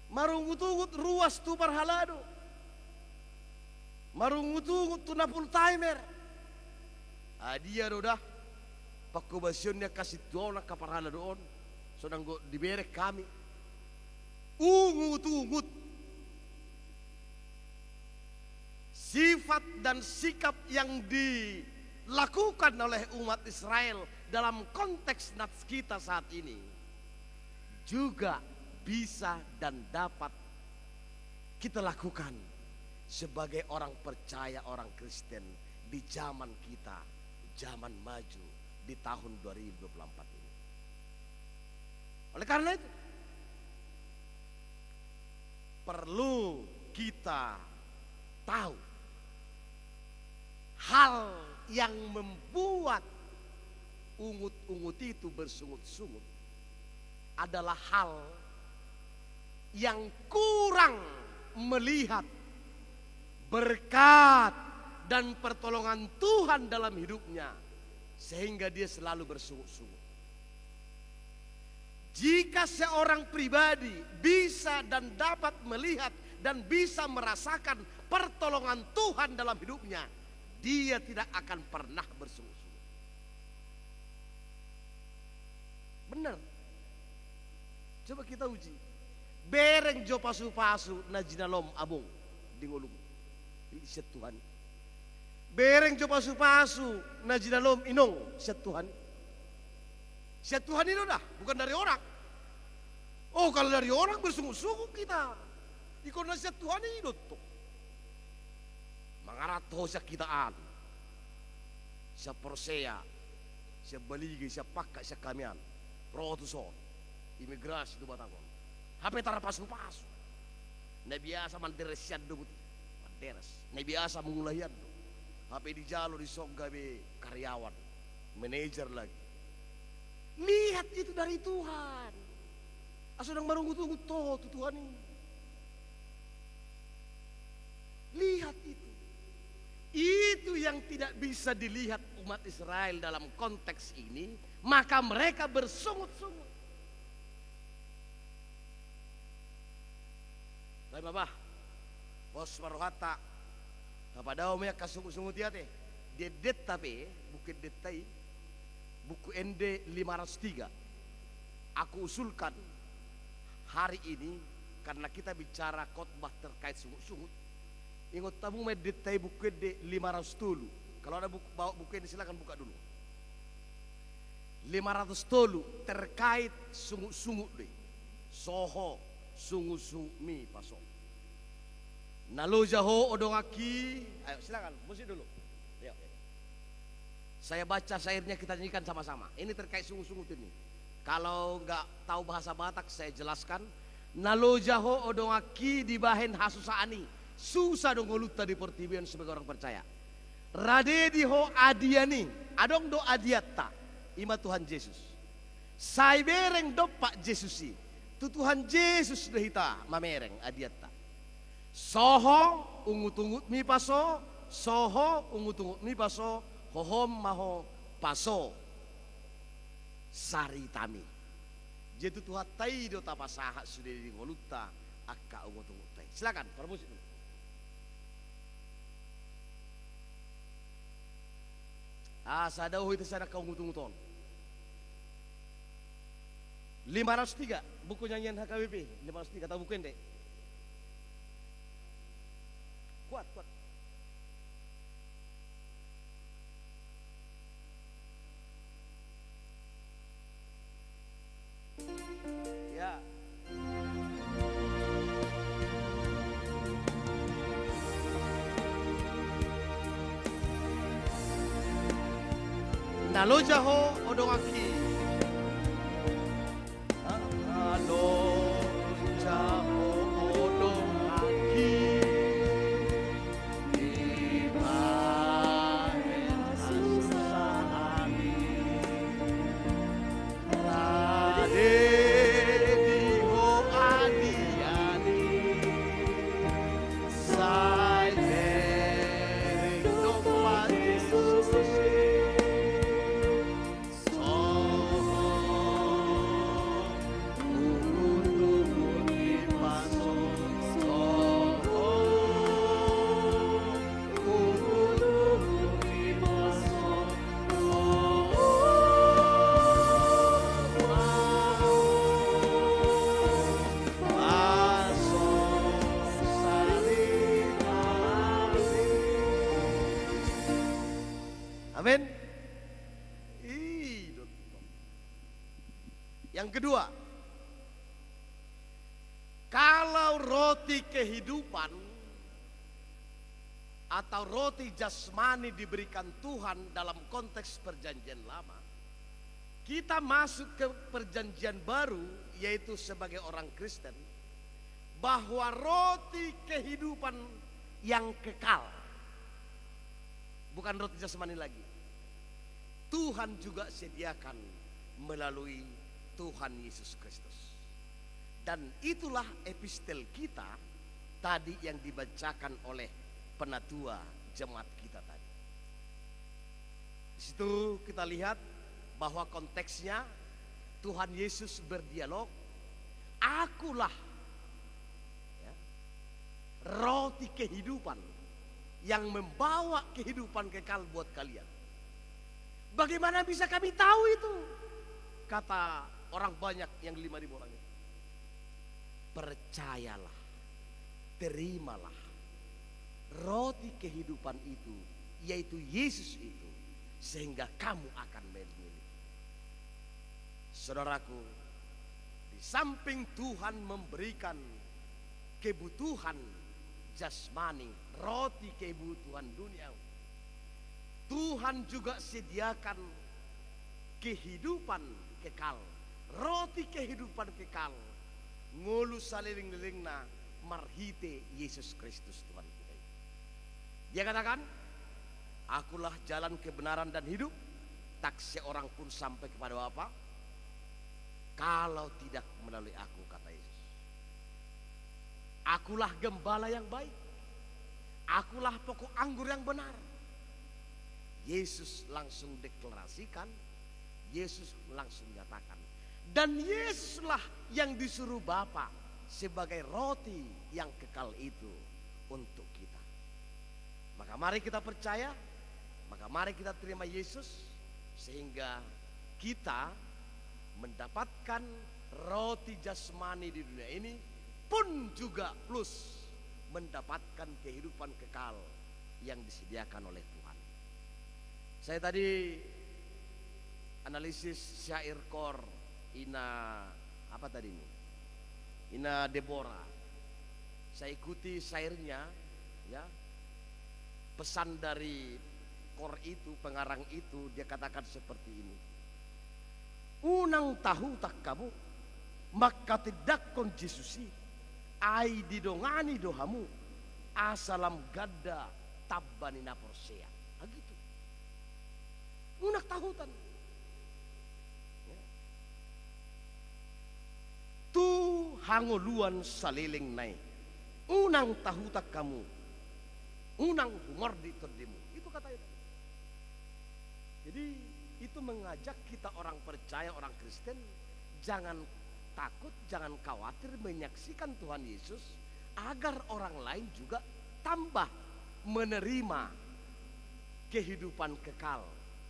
Marungut-ungut ruas tu parhalado. Marungut-ungut tu napul timer. Dia dodah pakubasyonnya kasih tuona ka parhaladoon. Sodang go dibere kami. Ungut-ungut. Sifat dan sikap yang dilakukan oleh umat Israel dalam konteks nats kita saat ini juga bisa dan dapat kita lakukan sebagai orang percaya, orang Kristen di zaman kita, zaman maju di tahun 2024 ini. Oleh karena itu, perlu kita tahu hal yang membuat ungut-ungut itu bersungut-sungut adalah hal yang kurang melihat berkat dan pertolongan Tuhan dalam hidupnya, sehingga dia selalu bersungut-sungut. Jika seorang pribadi bisa dan dapat melihat dan bisa merasakan pertolongan Tuhan dalam hidupnya, dia tidak akan pernah bersungut-sungut. Benar. Coba kita uji. Bereng jo pasu-pasu na jinalom abong di ngulung. Iset Tuhan. Bereng jo pasu-pasu na jinalom inong iset Tuhan. Iset Tuhan itu dah, bukan dari orang. Oh, kalau dari orang bersungut-sungut kita. Ikon na iset Tuhan ini dotok. Mangarato sa kitaan. Sa Persea, sa Baligi, sa Pakka, sa Kamian. Protuson, imigrasi itu Batangon. HP tara pasu-pasu. Na biasa manderesyad do manderes. Na biasa mengulayan do. HP di jalo di soggabe karyawan, manajer lagi. Lihat itu dari Tuhan. Asudang marungut-ungut to Tuhan ini. Lihat itu. Itu yang tidak bisa dilihat umat Israel dalam konteks ini, maka mereka bersungut-sungut. Baik Bapak, bos marohata, kapadaw may kasungut-sungut yate, dedet tapi, bukit detai, buku ND 503, aku usulkan hari ini, karena kita bicara khotbah terkait sungut-sungut, ingat tamu may detai buku de 500 Kalau ada buku, bawa buku ini silakan buka dulu. 500 terkait sungut-sungut deh. Soho sungut-sungut mi paso. Nalo jaho odongaki. Ayo silakan musik dulu. Ayo. Saya baca syairnya, kita nyanyikan sama-sama. Ini terkait sungut-sungut ini. Kalau nggak tahu bahasa Batak saya jelaskan. Nalo jaho odongaki di bahen hasusaani. Susah dong ngolutta di pertibian sebagai orang percaya. Rade di ho adiani, adong do adiatta, ima Tuhan Yesus. Sai bereng do Pak Yesusi, tu Tuhan Yesus dehita mamereng adiatta. Soho ungut-ungut mi paso, soho ungut-ungut mi paso, hohom maho paso. Sari tami. Jetu Tuhan tai do tapasaha sudah di ngolutta akka ungut-ungut tai. Silakan, permusik dulu. Sadau itu sana kau ngutung-ngutung. 503 buku nyanyian HKBP 503 tahu buku dek. Kuat. Ya. Nalo jaho odongaki. Nalo jaho odongaki. Di bahen hasusaani. Rade di ho adiani. Sai mereng dopa Yesus. Amin. Yang kedua, roti kehidupan atau roti jasmani diberikan Tuhan dalam konteks perjanjian lama, kita masuk ke perjanjian baru, yaitu sebagai orang Kristen, bahwa roti kehidupan yang kekal, bukan roti jasmani lagi, Tuhan juga sediakan melalui Tuhan Yesus Kristus. Dan itulah epistel kita tadi yang dibacakan oleh penatua jemaat kita tadi. Di situ kita lihat bahwa konteksnya Tuhan Yesus berdialog, akulah ya, roti kehidupan yang membawa kehidupan kekal buat kalian. Bagaimana bisa kami tahu itu? Kata orang banyak yang 5.000 orang itu. Percayalah, terimalah roti kehidupan itu, yaitu Yesus itu, sehingga kamu akan memiliki. Saudaraku, di samping Tuhan memberikan kebutuhan jasmani, roti kebutuhan dunia, Tuhan juga sediakan kehidupan kekal, roti kehidupan kekal, ngulu saliling-lilingna marhite Yesus Kristus Tuhan kita. Dia katakan, akulah jalan kebenaran dan hidup, tak seorang pun sampai kepada Bapa kalau tidak melalui aku, kata Yesus. Akulah gembala yang baik, akulah pokok anggur yang benar. Yesus langsung deklarasikan, Yesus langsung nyatakan, dan Yesuslah yang disuruh Bapa sebagai roti yang kekal itu untuk kita. Maka mari kita percaya, maka mari kita terima Yesus, sehingga kita mendapatkan roti jasmani di dunia ini, pun juga plus mendapatkan kehidupan kekal yang disediakan oleh Tuhan. Saya tadi analisis syair kor Ina apa tadi ini? Ina Deborah. Saya ikuti syairnya, ya. Pesan dari kor itu, pengarang itu, dia katakan seperti ini. Unang tahu tak kamu, maka tidak kon Jesusi, ai didongani dohamu, asalam gada tabbani naporsea. Begitu. Unak tahutan. Tu hangoluan saliling nai. Unang tahu tak kamu. Unang humor di terdimu. Itu kata itu. Jadi itu mengajak kita orang percaya, orang Kristen, jangan takut, jangan khawatir menyaksikan Tuhan Yesus, agar orang lain juga tambah menerima kehidupan kekal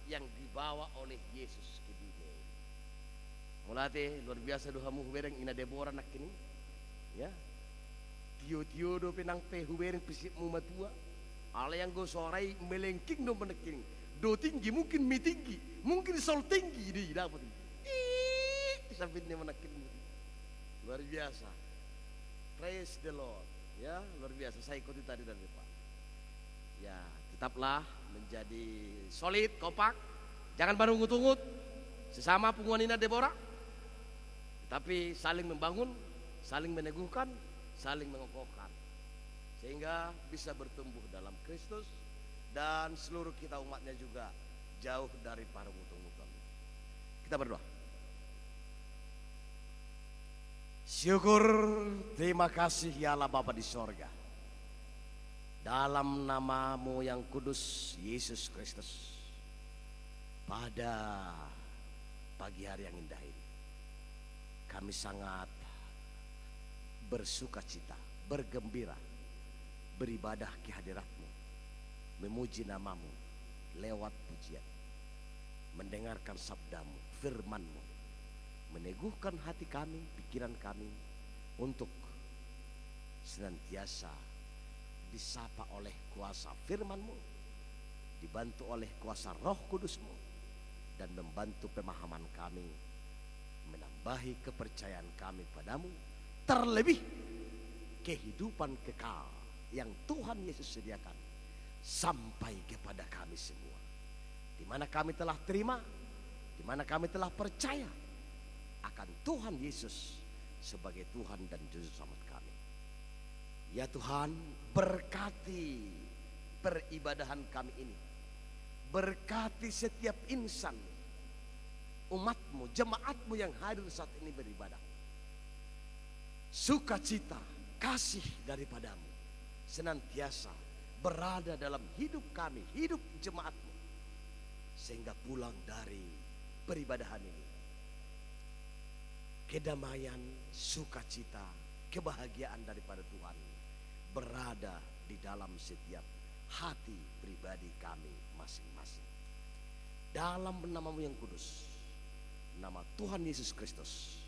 yang dibawa oleh Yesus ke dunia. Mulate luar biasa dohamu hubereng Ina Deborah nak ini, ya. Tio do penang pe hubereng pisipmu matua, ala yang go sorai melengking do meneking, do tinggi mungkin mi tinggi, mungkin sol tinggi di dapat. Sampai ini meneking, luar biasa. Praise the Lord, ya luar biasa. Saya ikuti tadi dari Pak. Ya tetaplah menjadi solid, kompak, jangan bangungut-ungut sesama punguan Ina Deborah, tapi saling membangun, saling meneguhkan, saling mengokohkan, sehingga bisa bertumbuh dalam Kristus dan seluruh kita umatnya juga jauh dari parungut-ungutan. Kita berdoa. Syukur, terima kasih ya Allah Bapa di sorga, dalam namamu yang kudus Yesus Kristus, pada pagi hari yang indah ini kami sangat bersuka cita, bergembira, beribadah ke hadirat-Mu, memuji namamu lewat pujian, mendengarkan sabdamu, firman-Mu, meneguhkan hati kami, pikiran kami untuk senantiasa disapa oleh kuasa firman-Mu, dibantu oleh kuasa Roh Kudus-Mu, dan membantu pemahaman kami, menambahi kepercayaan kami padamu, terlebih kehidupan kekal yang Tuhan Yesus sediakan sampai kepada kami semua. Di mana kami telah terima, di mana kami telah percaya akan Tuhan Yesus sebagai Tuhan dan Juru Selamat kami. Ya Tuhan, berkati peribadahan kami ini. Berkati setiap insan, umatmu, jemaatmu yang hadir saat ini beribadah. Sukacita, kasih daripadamu senantiasa berada dalam hidup kami, hidup jemaatmu. Sehingga pulang dari peribadahan ini, kedamaian, sukacita, kebahagiaan daripada Tuhan berada di dalam setiap hati pribadi kami masing-masing. Dalam namamu yang kudus, nama Tuhan Yesus Kristus,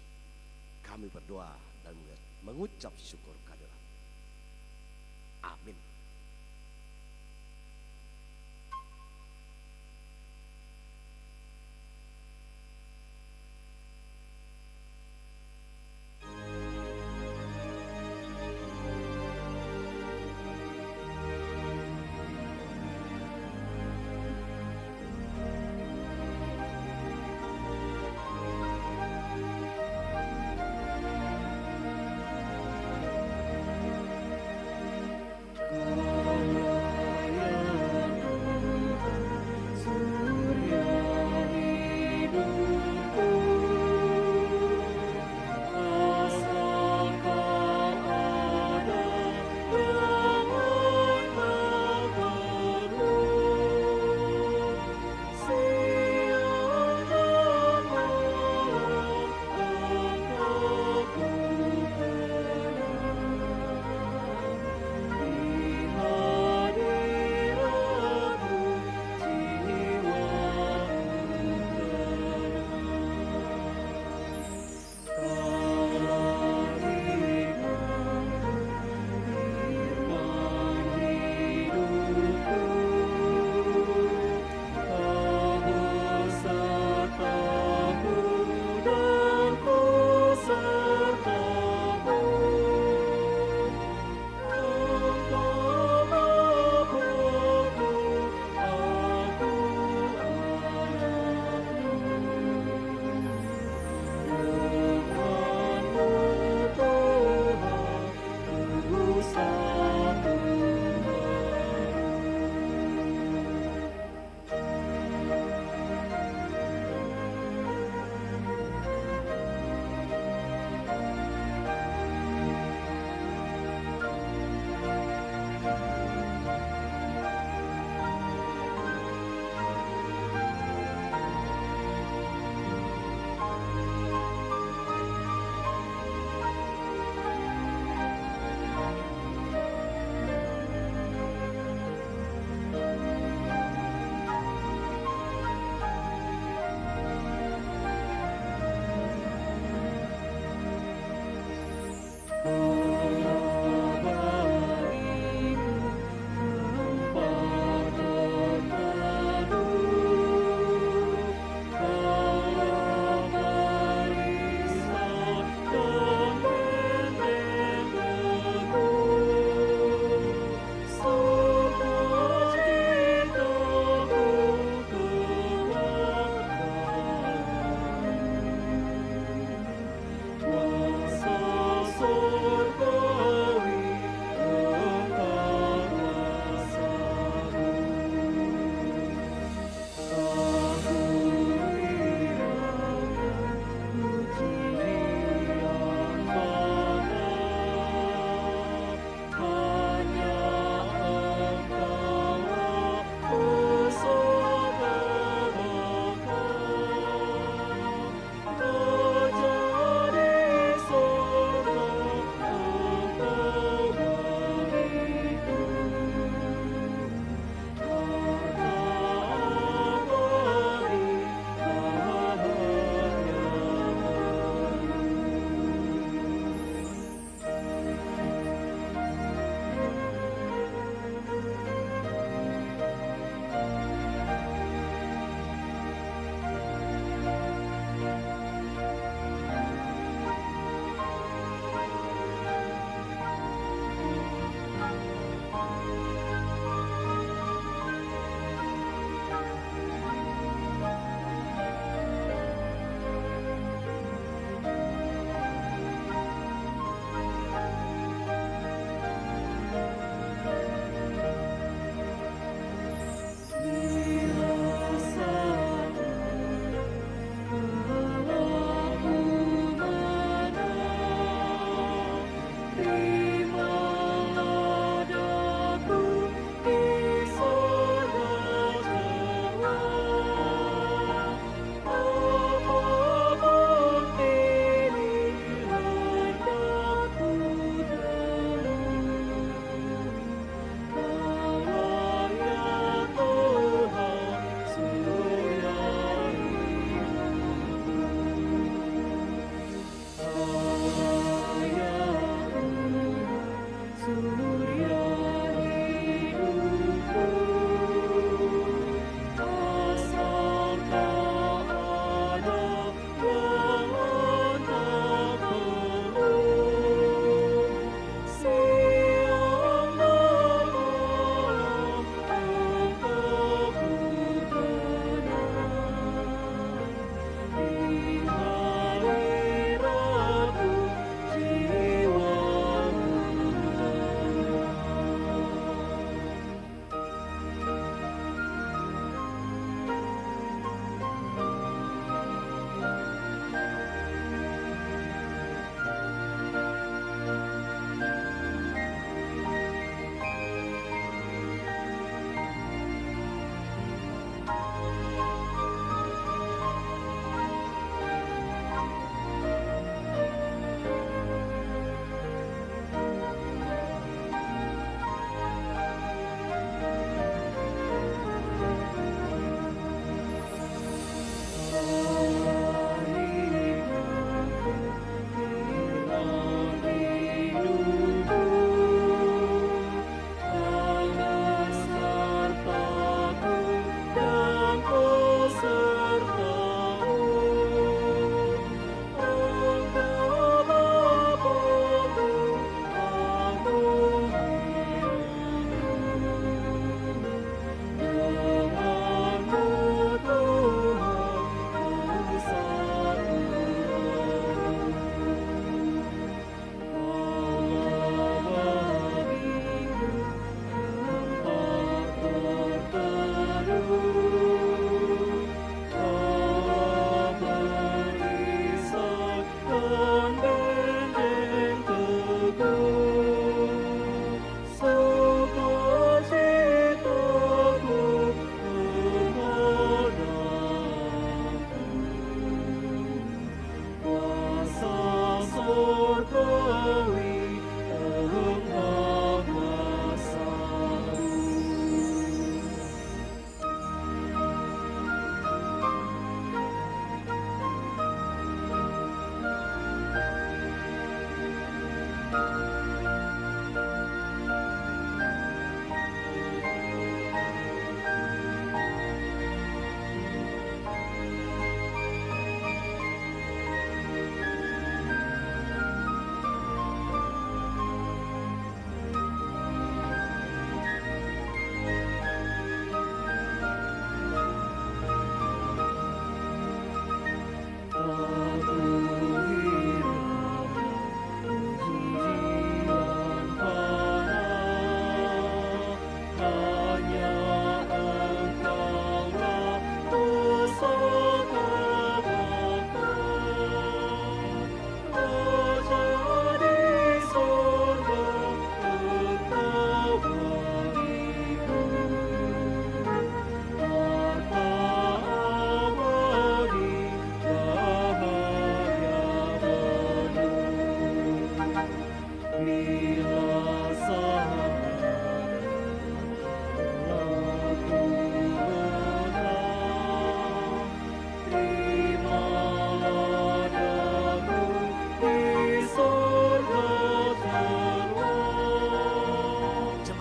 kami berdoa dan mengucap syukur kehadirat. Amin.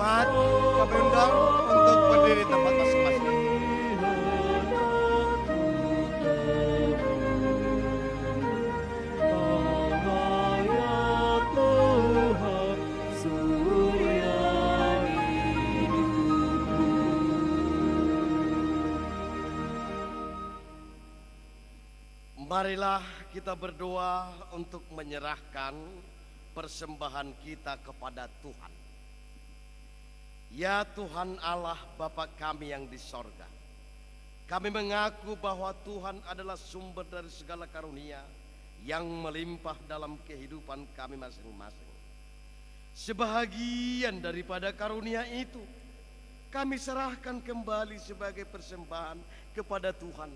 jemaat, kami undang untuk berdiri tempat masing-masing. Marilah kita berdoa untuk menyerahkan persembahan kita kepada Tuhan. Ya Tuhan Allah Bapa kami yang di sorga, kami mengaku bahwa Tuhan adalah sumber dari segala karunia yang melimpah dalam kehidupan kami masing-masing. Sebahagian daripada karunia itu kami serahkan kembali sebagai persembahan kepada Tuhan.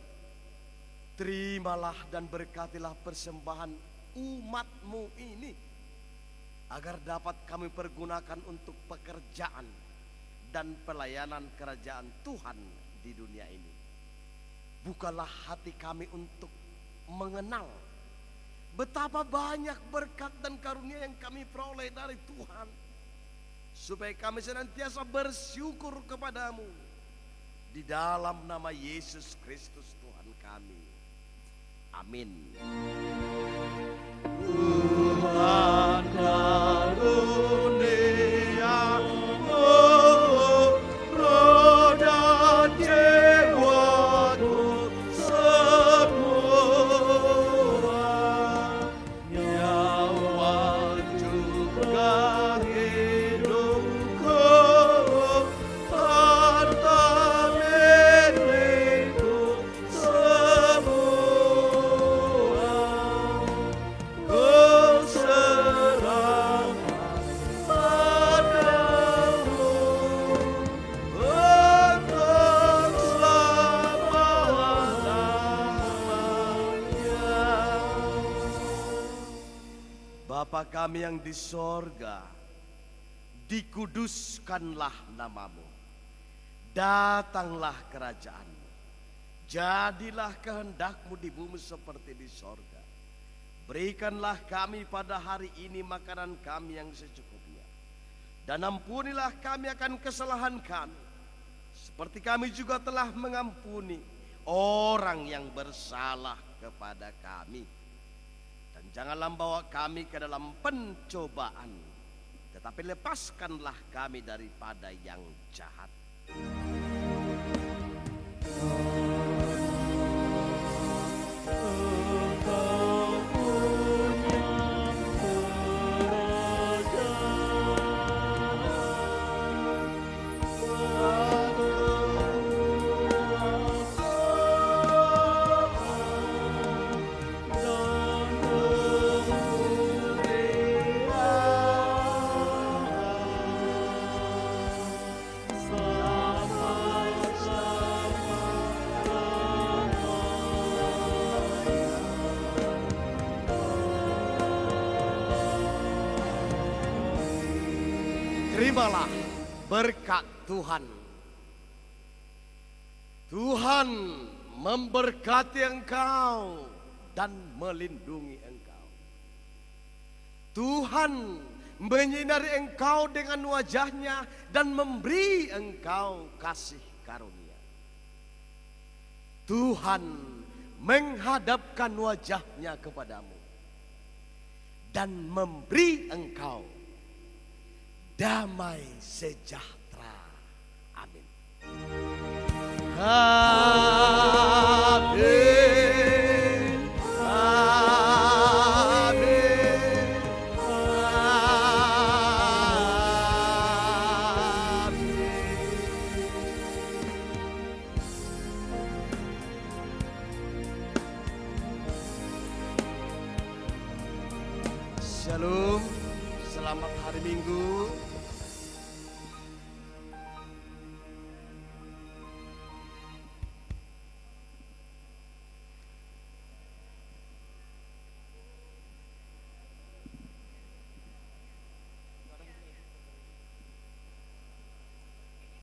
Terimalah dan berkatilah persembahan umat-Mu ini, agar dapat kami pergunakan untuk pekerjaan dan pelayanan kerajaan Tuhan di dunia ini. Bukalah hati kami untuk mengenal betapa banyak berkat dan karunia yang kami peroleh dari Tuhan, supaya kami senantiasa bersyukur kepadamu. Di dalam nama Yesus Kristus Tuhan kami. Amin. Tuhan karuniamu, roh dan jiwaku semua, nyawa juga hidupku, harta milikku semua. Bapa kami yang di sorga, dikuduskanlah namamu, datanglah kerajaanmu, jadilah kehendakmu di bumi seperti di sorga. Berikanlah kami pada hari ini makanan kami yang secukupnya, dan ampunilah kami akan kesalahan kami, seperti kami juga telah mengampuni orang yang bersalah kepada kami. Dan janganlah bawa kami ke dalam pencobaan, tetapi lepaskanlah kami daripada yang jahat. Terimalah berkat Tuhan. Tuhan memberkati engkau dan melindungi engkau. Tuhan menyinari engkau dengan wajahnya dan memberi engkau kasih karunia. Tuhan menghadapkan wajahnya kepadamu dan memberi engkau damai sejahtera. Amin. Amin. Amin. Shalom, selamat hari Minggu.